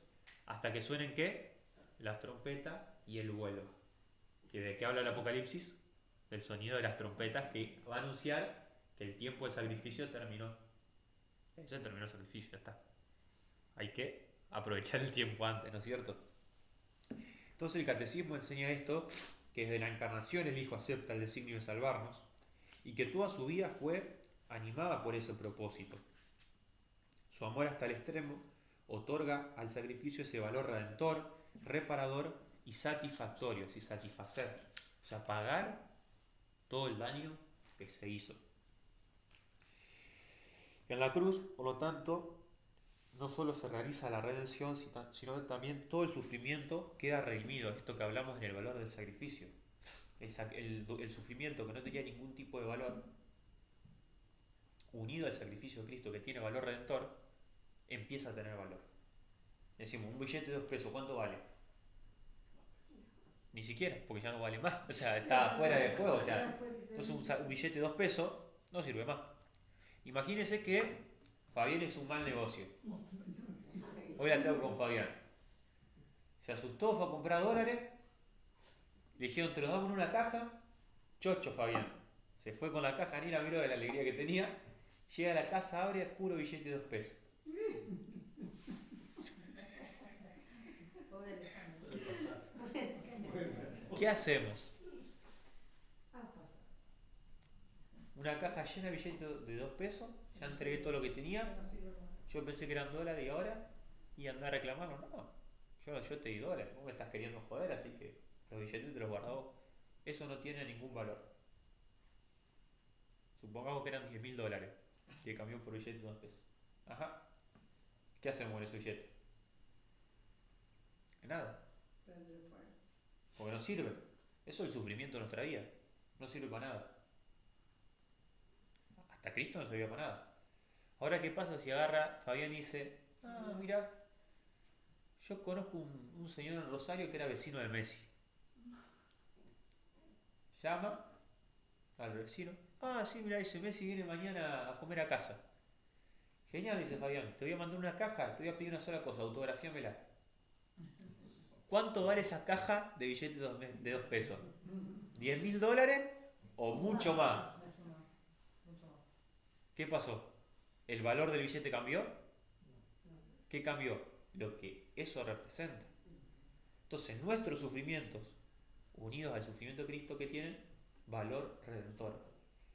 hasta que suenen ¿qué? Las trompetas y el vuelo. ¿De qué habla el Apocalipsis? Del sonido de las trompetas que va a anunciar que el tiempo del sacrificio terminó. Ese terminó el sacrificio, ya está. Hay que aprovechar el tiempo antes, ¿no es cierto? Entonces el catecismo enseña esto, que desde la encarnación el Hijo acepta el designio de salvarnos y que toda su vida fue animada por ese propósito. Su amor hasta el extremo otorga al sacrificio ese valor redentor, reparador y satisfactorio, así satisfacer, o sea, pagar todo el daño que se hizo. En la cruz, por lo tanto, no solo se realiza la redención, sino que también todo el sufrimiento queda redimido. Esto que hablamos en el valor del sacrificio. El sufrimiento que no tenía ningún tipo de valor, unido al sacrificio de Cristo que tiene valor redentor, empieza a tener valor. Decimos, un billete de 2 pesos, ¿cuánto vale? Ni siquiera, porque ya no vale más. O sea, está fuera de juego. O sea, entonces un billete de 2 pesos no sirve más. Imagínense que Fabián es un mal negocio. Hoy la tengo con Fabián. Se asustó, fue a comprar dólares. Le dijeron, te los damos en una caja. Chocho, Fabián. Se fue con la caja, ni la miró de la alegría que tenía. Llega a la casa, abre, es puro billete de 2 pesos. ¿Qué hacemos? Una caja llena de billetes de 2 pesos. Ya entregué todo lo que tenía. Yo pensé que eran dólares y ahora. Y andar a reclamarlo. No. Yo te di dólares. Vos me estás queriendo joder, así que los billetes te los guardás. Eso no tiene ningún valor. Supongamos que eran $10.000 que cambió por billetes de 2 pesos. Ajá. ¿Qué hacemos con ese billete? Nada. Porque no sirve. Eso es el sufrimiento de nuestra vida. No sirve para nada. Hasta Cristo no servía para nada. Ahora, ¿qué pasa si agarra Fabián y dice, mira, yo conozco un señor en Rosario que era vecino de Messi. llama al vecino. Ah, sí, mira, dice Messi viene mañana a comer a casa. Genial, dice Fabián, te voy a mandar una caja, te voy a pedir una sola cosa, autografíamela. ¿Cuánto vale esa caja de billetes de 2 pesos? ¿$10.000 o mucho más? ¿Qué pasó? ¿El valor del billete cambió? ¿Qué cambió? Lo que eso representa. Entonces, nuestros sufrimientos, unidos al sufrimiento de Cristo, que tienen valor redentor.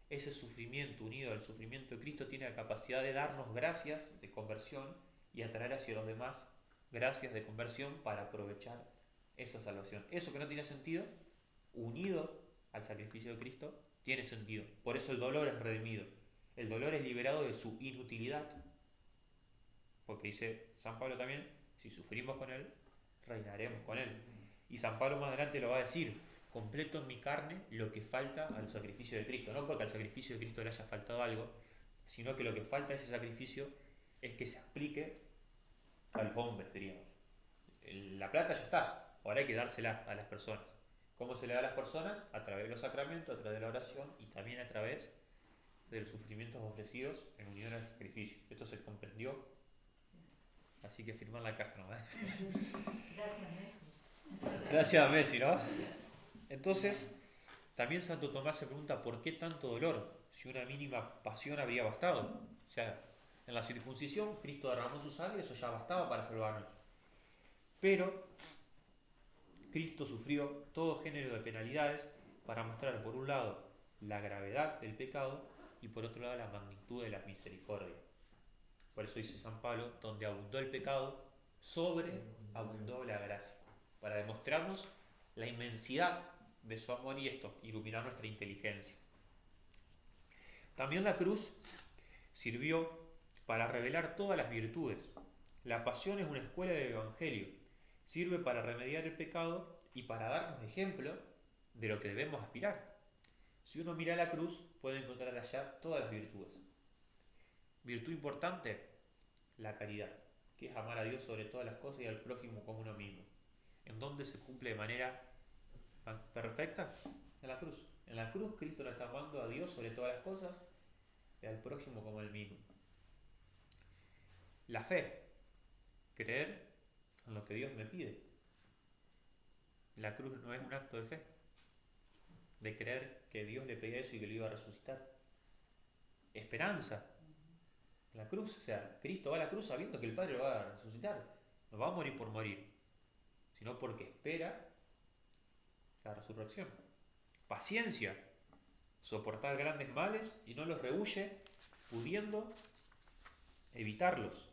Ese sufrimiento unido al sufrimiento de Cristo tiene la capacidad de darnos gracias de conversión y atraer hacia los demás gracias de conversión para aprovechar esa salvación. Eso que no tiene sentido, unido al sacrificio de Cristo, tiene sentido. Por eso el dolor es redimido. El dolor es liberado de su inutilidad. Porque dice San Pablo también, si sufrimos con Él, reinaremos con Él. Y San Pablo más adelante lo va a decir, completo en mi carne lo que falta al sacrificio de Cristo. No porque al sacrificio de Cristo le haya faltado algo, sino que lo que falta a ese sacrificio es que se aplique a los hombres, diríamos. La plata ya está, ahora hay que dársela a las personas. ¿Cómo se le da a las personas? A través de los sacramentos, a través de la oración y también a través de los sufrimientos ofrecidos en unión al sacrificio. Esto se comprendió, así que firmar la caja, ¿no? Gracias, Messi. Gracias a Messi, ¿no? Entonces, también Santo Tomás se pregunta ¿por qué tanto dolor? Si una mínima pasión habría bastado. O sea, en la circuncisión Cristo derramó su sangre, eso ya bastaba para salvarnos. Pero Cristo sufrió todo género de penalidades para mostrar por un lado la gravedad del pecado y por otro lado la magnitud de la misericordia. Por eso dice San Pablo, donde abundó el pecado, sobreabundó la gracia, para demostrarnos la inmensidad de su amor y esto, iluminar nuestra inteligencia. También la cruz sirvió para revelar todas las virtudes. La pasión es una escuela del Evangelio, sirve para remediar el pecado y para darnos ejemplo de lo que debemos aspirar. Si uno mira la cruz, puede encontrar allá todas las virtudes. Virtud importante, la caridad, que es amar a Dios sobre todas las cosas y al prójimo como uno mismo. ¿En dónde se cumple de manera perfecta? En la cruz. En la cruz Cristo nos está amando a Dios sobre todas las cosas y al prójimo como él mismo. La fe, creer en lo que Dios me pide. La cruz no es un acto de fe, de creer que Dios le pedía eso y que lo iba a resucitar. Esperanza. La cruz, o sea, Cristo va a la cruz sabiendo que el Padre lo va a resucitar. No va a morir por morir, sino porque espera la resurrección. Paciencia, soportar grandes males y no los rehúye, pudiendo evitarlos.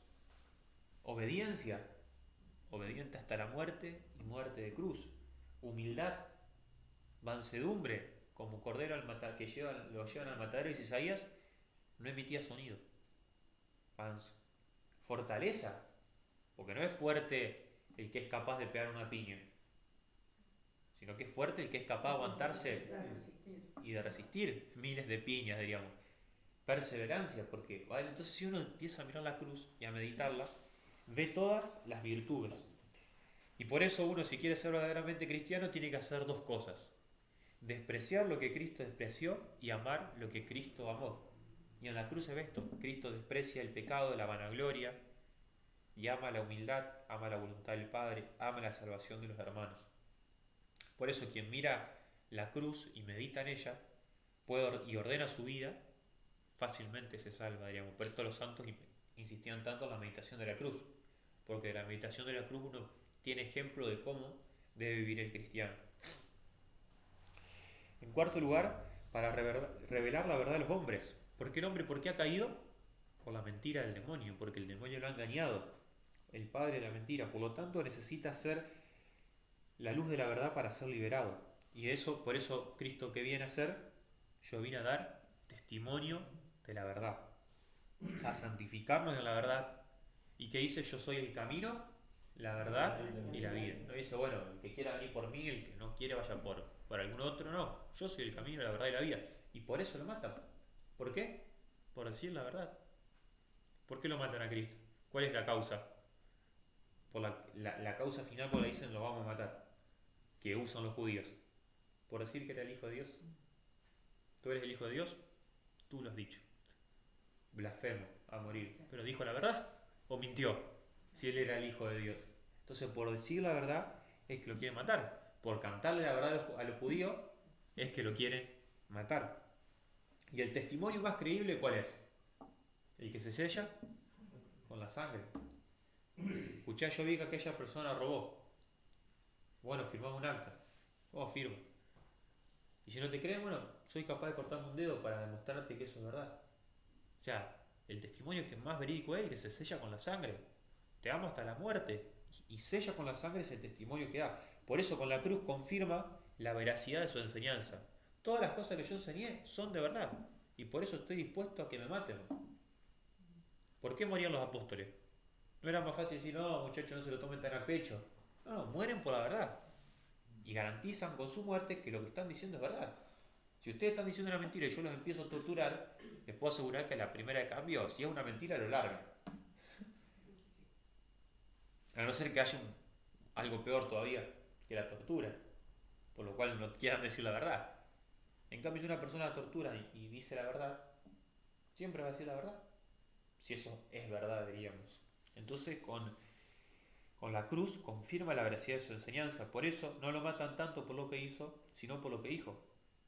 Obediencia, obediente hasta la muerte y muerte de cruz. Humildad, mansedumbre, como cordero que lo llevan al matadero, y Isaías no emitía sonido. Manso. Fortaleza, porque no es fuerte el que es capaz de pegar una piña, sino que es fuerte el que es capaz de aguantarse y de resistir miles de piñas, diríamos. Perseverancia, porque ¿vale? Entonces si uno empieza a mirar la cruz y a meditarla, ve todas las virtudes. Y por eso uno, si quiere ser verdaderamente cristiano, tiene que hacer dos cosas: despreciar lo que Cristo despreció y amar lo que Cristo amó. Y en la cruz se ve esto: Cristo desprecia el pecado, la vanagloria, y ama la humildad, ama la voluntad del Padre, ama la salvación de los hermanos. Por eso quien mira la cruz y medita en ella y ordena su vida, fácilmente se salva, diríamos. Por esto los santos insistían tanto en la meditación de la cruz, porque de la meditación de la cruz uno tiene ejemplo de cómo debe vivir el cristiano. En cuarto lugar, para revelar la verdad de los hombres. ¿Por qué el hombre? ¿Por qué ha caído? Por la mentira del demonio, porque el demonio lo ha engañado, el padre de la mentira. Por lo tanto, necesita ser la luz de la verdad para ser liberado. Y eso, por eso Cristo, ¿qué viene a hacer? Yo vine a dar testimonio de la verdad, a santificarnos en la verdad. ¿Y qué dice? Yo soy el camino, la verdad y la vida. No dice, bueno, el que quiera venir por mí, el que no quiere vaya por algún otro. No, yo soy el camino, la verdad y la vida. Y por eso lo matan. ¿Por qué? Por decir la verdad. ¿Por qué lo matan a Cristo? ¿Cuál es la causa? Por la causa final, por la dicen lo vamos a matar, que usan los judíos. por decir que era el Hijo de Dios. Tú eres el Hijo de Dios, tú lo has dicho. Blasfemo, a morir. ¿Pero dijo la verdad o mintió? Si él era el Hijo de Dios. Entonces, por decir la verdad, es que lo quieren matar. Por cantarle la verdad a los judíos, es que lo quieren matar. ¿Y el testimonio más creíble cuál es? El que se sella con la sangre. Escuchá, yo vi que aquella persona robó. Bueno, firmamos un acta. Oh, firmo. Y si no te creen, bueno, soy capaz de cortarme un dedo para demostrarte que eso es verdad. O sea, el testimonio que más verídico es el que se sella con la sangre. Te amo hasta la muerte. Y sella con la sangre ese testimonio que da. Por eso con la cruz confirma la veracidad de su enseñanza. Todas las cosas que yo enseñé son de verdad. Y por eso estoy dispuesto a que me maten. ¿Por qué morían los apóstoles? No era más fácil decir, no, muchachos, no se lo tomen tan a pecho. No, mueren por la verdad. Y garantizan con su muerte que lo que están diciendo es verdad. Si ustedes están diciendo una mentira y yo los empiezo a torturar, les puedo asegurar que a la primera de cambio, si es una mentira, lo largan. A no ser que haya algo peor todavía, que la tortura, por lo cual no quieran decir la verdad. En cambio, si una persona la tortura y dice la verdad, siempre va a decir la verdad. Si eso es verdad, diríamos. Entonces, con la cruz confirma la veracidad de su enseñanza. Por eso no lo matan tanto por lo que hizo, sino por lo que dijo.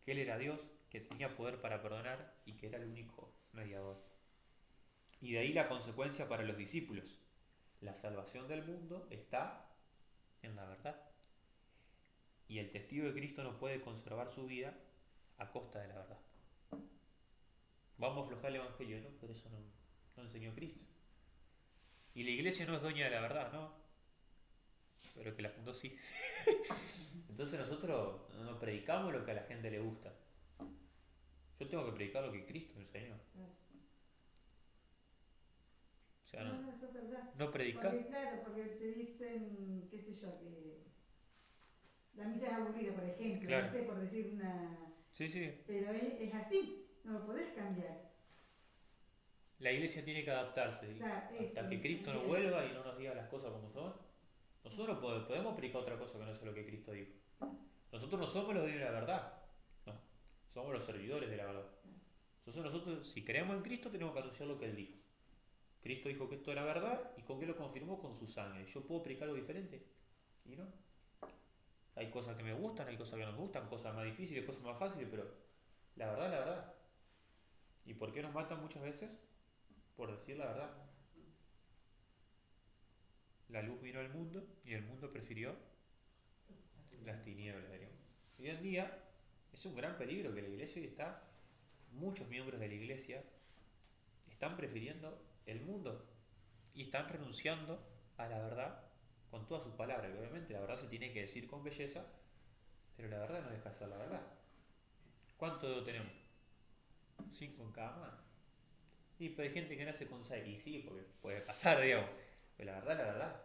Que él era Dios, que tenía poder para perdonar y que era el único mediador. Y de ahí la consecuencia para los discípulos. La salvación del mundo está en la verdad. Y el testigo de Cristo no puede conservar su vida a costa de la verdad. Vamos a aflojar el Evangelio, ¿no? Pero eso no enseñó Cristo. Y la iglesia no es dueña de la verdad, ¿no? Pero que la fundó sí. Entonces nosotros no predicamos lo que a la gente le gusta. Yo tengo que predicar lo que Cristo enseñó. O sea, No, eso es verdad. no predicar. Porque, claro, porque te dicen, qué sé yo, que la misa es aburrida, por ejemplo, Claro. no sé, por decir una... Sí, sí. Pero es así, no lo podés cambiar. La iglesia tiene que adaptarse. Claro, Hasta eso, que Cristo no bien. vuelva y no nos diga las cosas como son. Nosotros podemos predicar otra cosa que no sea lo que Cristo dijo. Nosotros no somos los dueños de la verdad. No. Somos los servidores de la verdad. Entonces nosotros, si creemos en Cristo, tenemos que anunciar lo que Él dijo. Cristo dijo que esto era verdad y con qué lo confirmó, con su sangre. ¿Yo puedo predicar algo diferente? Y no. Hay cosas que me gustan, hay cosas que no me gustan, cosas más difíciles, cosas más fáciles, pero la verdad es la verdad. ¿Y por qué nos matan muchas veces? Por decir la verdad. La luz vino al mundo y el mundo prefirió las tinieblas, diríamos. Hoy en día es un gran peligro que la iglesia hoy está, muchos miembros de la iglesia están prefiriendo el mundo y están renunciando a la verdad con todas sus palabras. Y obviamente la verdad se tiene que decir con belleza, pero la verdad no deja de ser la verdad. ¿Cuánto dedo tenemos? 5 en cada mano. Y pero hay gente que nace con 6, y sí, porque puede pasar, digamos. Pero la verdad es la verdad.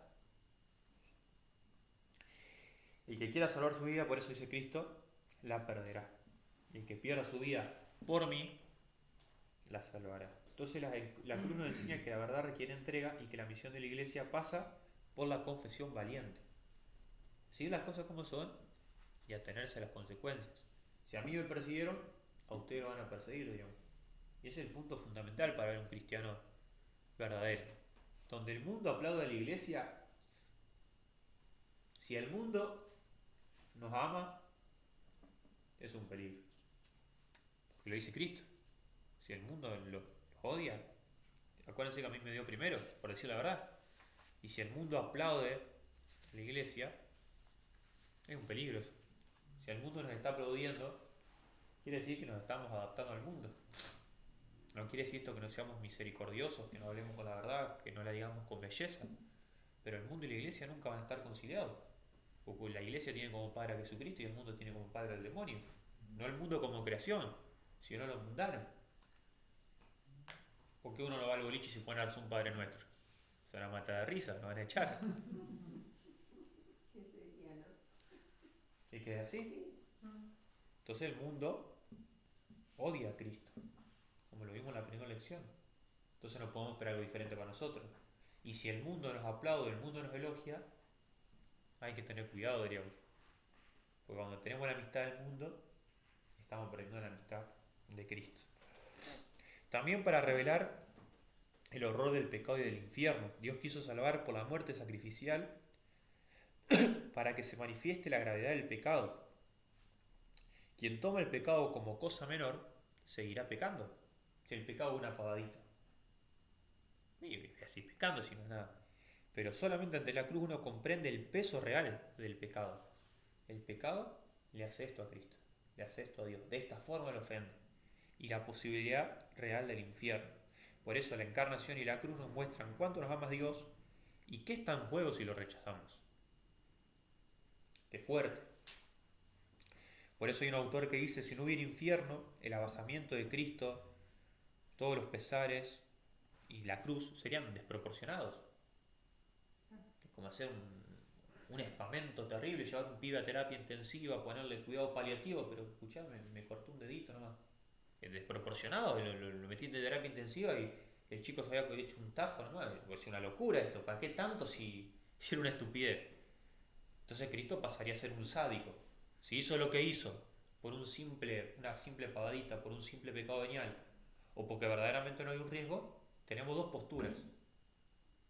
El que quiera salvar su vida, por eso dice Cristo, la perderá. Y el que pierda su vida por mí, la salvará. Entonces la cruz nos enseña que la verdad requiere entrega y que la misión de la iglesia pasa por la confesión valiente. Seguir las cosas como son y atenerse a las consecuencias. Si a mí me persiguieron, a ustedes lo van a perseguir, digamos. Y ese es el punto fundamental para ver un cristiano verdadero. Donde el mundo aplaude a la iglesia, si el mundo nos ama, es un peligro. Porque lo dice Cristo. Si el mundo los odia, acuérdense que a mí me dio primero, por decir la verdad. Y si el mundo aplaude a la iglesia, es un peligro eso. Si el mundo nos está aplaudiendo, quiere decir que nos estamos adaptando al mundo. No quiere decir esto que no seamos misericordiosos, que no hablemos con la verdad, que no la digamos con belleza. Pero el mundo y la iglesia nunca van a estar conciliados. Porque la iglesia tiene como padre a Jesucristo y el mundo tiene como padre al demonio. No el mundo como creación, sino lo mundano. Porque uno no va al boliche y se pone a darse un Padre Nuestro. Se van a matar de risa, nos van a echar. ¿Qué sería, no? ¿Y que es así? Sí. Entonces el mundo odia a Cristo, como lo vimos en la primera lección. Entonces no podemos esperar algo diferente para nosotros. Y si el mundo nos aplaude, el mundo nos elogia, hay que tener cuidado, diríamos. Porque cuando tenemos la amistad del mundo, estamos perdiendo la amistad de Cristo. También para revelar el horror del pecado y del infierno. Dios quiso salvar por la muerte sacrificial para que se manifieste la gravedad del pecado. Quien toma el pecado como cosa menor, seguirá pecando. Si el pecado es una pavadita. Y así pecando, si no es nada. Pero solamente ante la cruz uno comprende el peso real del pecado. El pecado le hace esto a Cristo, le hace esto a Dios. De esta forma lo ofende. Y la posibilidad real del infierno. Por eso la encarnación y la cruz nos muestran cuánto nos ama Dios y qué está en juego si lo rechazamos. Qué fuerte. Por eso hay un autor que dice, si no hubiera infierno, el abajamiento de Cristo, todos los pesares y la cruz serían desproporcionados. Es como hacer un espamento terrible, llevar un pibe a terapia intensiva, ponerle cuidado paliativo, pero escuchame, me cortó un dedito nomás. Es desproporcionado, lo metí en terapia intensiva y el chico se había hecho un tajo nomás. Es una locura esto, ¿para qué tanto si era una estupidez? Entonces Cristo pasaría a ser un sádico. Si hizo lo que hizo por una simple pavadita, por un simple pecado venial, o porque verdaderamente no hay un riesgo, tenemos dos posturas.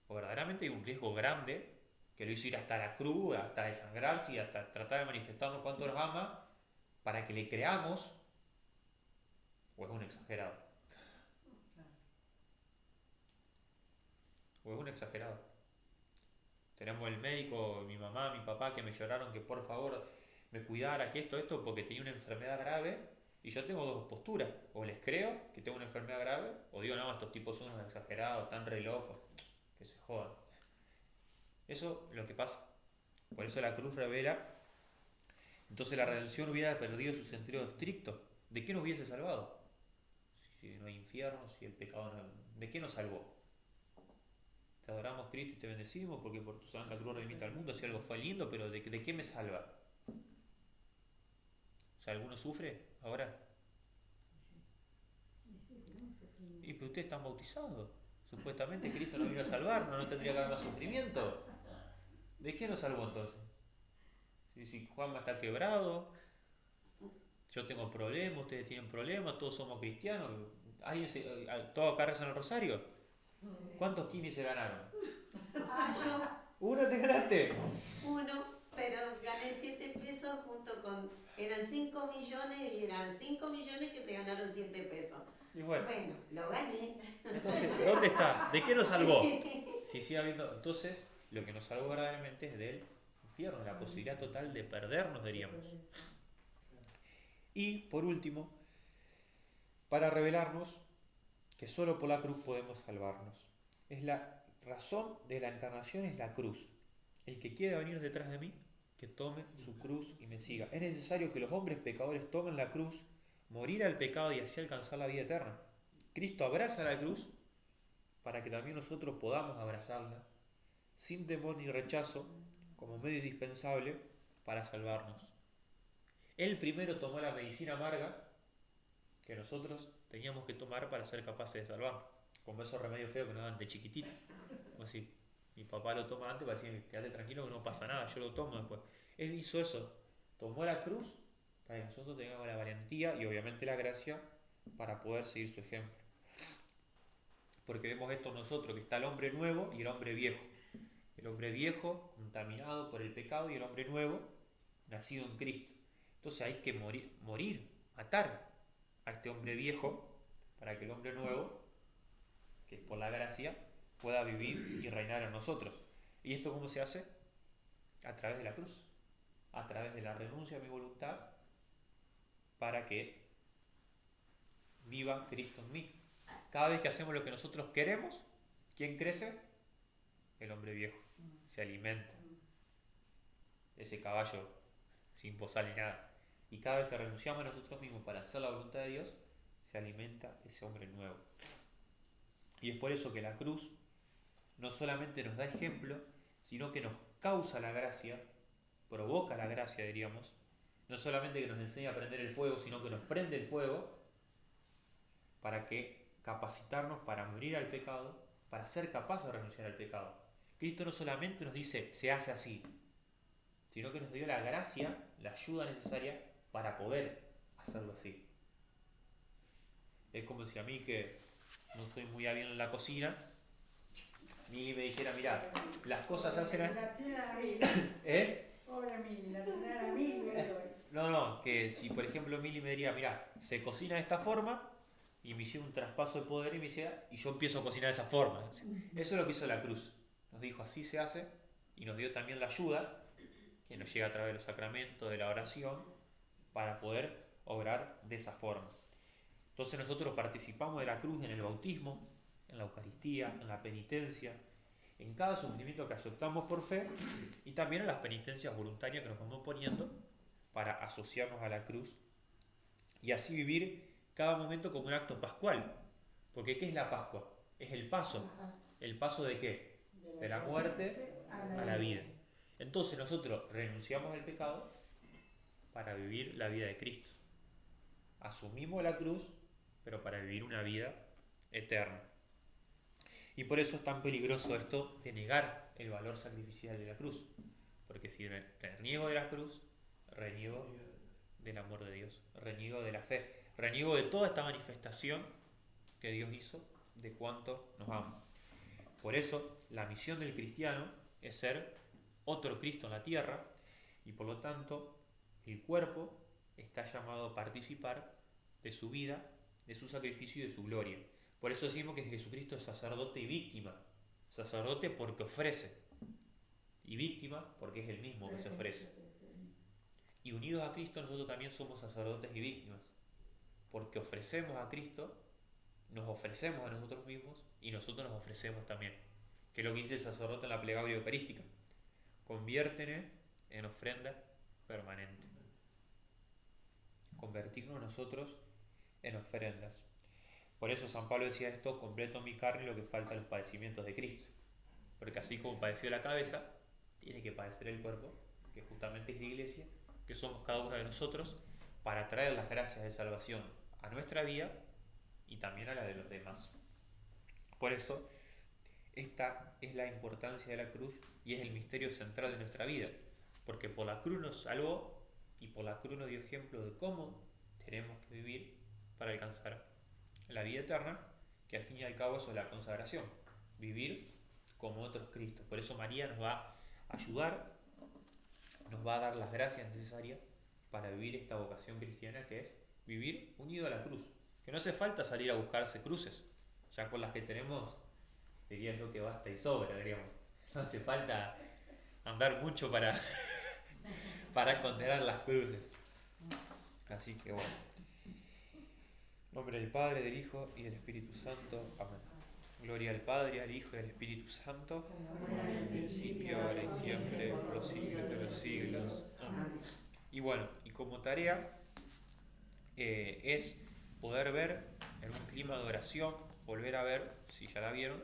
O verdaderamente hay un riesgo grande, que lo hizo ir hasta la cruz, hasta desangrarse y hasta tratar de manifestarnos cuánto nos ama, para que le creamos, o es un exagerado. O es un exagerado. Tenemos el médico, mi mamá, mi papá, que me lloraron que por favor me cuidara, que esto, porque tenía una enfermedad grave. Y yo tengo dos posturas. O les creo que tengo una enfermedad grave, o digo, no, estos tipos son unos exagerados, están re locos, que se jodan. Eso es lo que pasa. Por eso la cruz revela. Entonces la redención hubiera perdido su sentido estricto. ¿De qué nos hubiese salvado? Si no hay infierno, si el pecado no... ¿De qué nos salvó? Te adoramos Cristo y te bendecimos porque por tu santa cruz redimiste al mundo, si algo fue lindo, pero ¿de qué me salva? O sea, ¿alguno sufre ahora? Y pues ustedes están bautizados. Supuestamente Cristo nos vino a salvar, no tendría que haber más sufrimiento. ¿De qué nos salvó entonces? Si Juanma está quebrado, yo tengo problemas, ustedes tienen problemas, todos somos cristianos, ¿todos acá rezan el rosario? ¿Cuántos kimis se ganaron? Yo ¿Uno te ganaste? uno, pero gané 7 pesos junto con... Eran 5 millones y eran 5 millones que se ganaron 7 pesos. Y bueno, Lo gané. entonces, ¿dónde está? ¿De qué nos salvó? Si sigue habiendo... Entonces, lo que nos salvó verdaderamente es del infierno, la posibilidad total de perdernos, diríamos. Y, por último, para revelarnos que solo por la cruz podemos salvarnos. Es la razón de la encarnación, es la cruz. El que quiera venir detrás de mí, que tome su cruz y me siga. Es necesario que los hombres pecadores tomen la cruz, morir al pecado y así alcanzar la vida eterna. Cristo abraza la cruz para que también nosotros podamos abrazarla sin temor ni rechazo, como medio indispensable para salvarnos. Él primero tomó la medicina amarga que nosotros teníamos que tomar para ser capaces de salvarnos, como esos remedios feos que nos dan de chiquitito. Como así, mi papá lo toma antes para decirme, quédate tranquilo que no pasa nada, yo lo tomo después. Él hizo eso, tomó la cruz para que nosotros tengamos la valentía y obviamente la gracia para poder seguir su ejemplo. Porque vemos esto nosotros, que está el hombre nuevo y el hombre viejo. El hombre viejo, contaminado por el pecado, y el hombre nuevo, nacido en Cristo. Entonces hay que morir, matar a este hombre viejo para que el hombre nuevo, que es por la gracia, pueda vivir y reinar en nosotros. ¿Y esto cómo se hace? A través de la cruz, a través de la renuncia a mi voluntad para que viva Cristo en mí. Cada vez que hacemos lo que nosotros queremos, ¿quién crece? El hombre viejo. Se alimenta. Ese caballo sin posar ni nada. Y cada vez que renunciamos a nosotros mismos para hacer la voluntad de Dios, se alimenta ese hombre nuevo. Y es por eso que la cruz no solamente nos da ejemplo, sino que nos causa la gracia, provoca la gracia, diríamos. No solamente que nos enseña a prender el fuego, sino que nos prende el fuego para que capacitarnos para morir al pecado, para ser capaces de renunciar al pecado. Cristo no solamente nos dice, se hace así, sino que nos dio la gracia, la ayuda necesaria para poder hacerlo así. Es como si a mí, que no soy muy hábil en la cocina, Mili me dijera, mirá, las cosas se hacen así. La tía Mili. ¿Eh? Pobre Mili, la tía Mili hoy. No, que si por ejemplo Mili me diría, mirá, se cocina de esta forma, y me hiciera un traspaso de poder y me decía, y yo empiezo a cocinar de esa forma. Eso es lo que hizo la cruz. Nos dijo, así se hace, y nos dio también la ayuda, que nos llega a través de los sacramentos, de la oración, para poder obrar de esa forma. Entonces nosotros participamos de la cruz en el bautismo, en la Eucaristía, en la penitencia, en cada sufrimiento que aceptamos por fe, y también en las penitencias voluntarias que nos vamos poniendo para asociarnos a la cruz y así vivir cada momento como un acto pascual. Porque ¿qué es la Pascua? Es el paso. ¿El paso de qué? De la muerte a la vida. Entonces nosotros renunciamos al pecado para vivir la vida de Cristo. Asumimos la cruz, pero para vivir una vida eterna. Y por eso es tan peligroso esto de negar el valor sacrificial de la cruz. Porque si reniego de la cruz, reniego del amor de Dios, reniego de la fe, reniego de toda esta manifestación que Dios hizo de cuánto nos ama. Por eso la misión del cristiano es ser otro Cristo en la tierra, y por lo tanto el cuerpo está llamado a participar de su vida, de su sacrificio y de su gloria. Por eso decimos que Jesucristo es sacerdote y víctima. Sacerdote porque ofrece, y víctima porque es el mismo que se ofrece. Y unidos a Cristo nosotros también somos sacerdotes y víctimas, porque ofrecemos a Cristo, nos ofrecemos a nosotros mismos y nosotros nos ofrecemos también, que es lo que dice el sacerdote en la plegaria eucarística: conviértene en ofrenda permanente. Convertirnos nosotros en ofrendas. Por eso San Pablo decía esto: completo mi carne lo que falta a los padecimientos de Cristo, porque así como padeció la cabeza, tiene que padecer el cuerpo, que justamente es la iglesia, que somos cada uno de nosotros, para traer las gracias de salvación a nuestra vida y también a la de los demás. Por eso, esta es la importancia de la cruz y es el misterio central de nuestra vida, porque por la cruz nos salvó y por la cruz nos dio ejemplo de cómo tenemos que vivir para alcanzar la vida eterna, que al fin y al cabo eso es la consagración, vivir como otros Cristos. Por eso María nos va a ayudar, nos va a dar las gracias necesarias para vivir esta vocación cristiana, que es vivir unido a la cruz. Que no hace falta salir a buscarse cruces, ya con las que tenemos, diría yo que basta y sobra, diríamos. No hace falta andar mucho para condenar las cruces. Así que bueno. En nombre del Padre, del Hijo y del Espíritu Santo. Amén. Gloria al Padre, al Hijo y al Espíritu Santo, como en el principio, ahora y siempre, por los siglos de los siglos. Amén. Y bueno, y como tarea es poder ver en un clima de oración, volver a ver, si ya la vieron,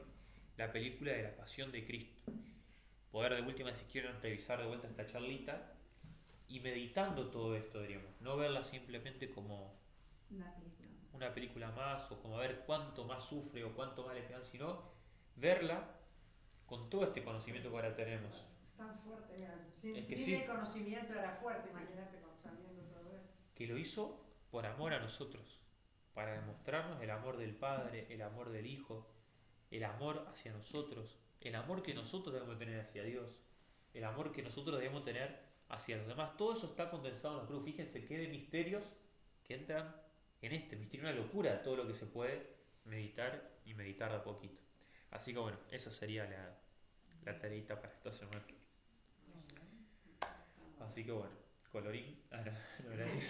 la película de la Pasión de Cristo. Poder de última, si quieren, revisar de vuelta esta charlita y meditando todo esto, diríamos. No verla simplemente como una película más, o como a ver cuánto más sufre o cuánto más le pegan, sino verla con todo este conocimiento que ahora tenemos. Tan fuerte, mira. Sin sí, el conocimiento era fuerte, imagínate sabiendo todo eso. Que lo hizo por amor a nosotros, para demostrarnos el amor del Padre, el amor del Hijo, el amor hacia nosotros, el amor que nosotros debemos tener hacia Dios, el amor que nosotros debemos tener hacia los demás. Todo eso está condensado en la cruz. Fíjense qué de misterios que entran en este misterio, una locura, todo lo que se puede meditar y meditar de a poquito. Así que bueno, esa sería la tareita para esta semana. Así que bueno, colorín. No, gracias.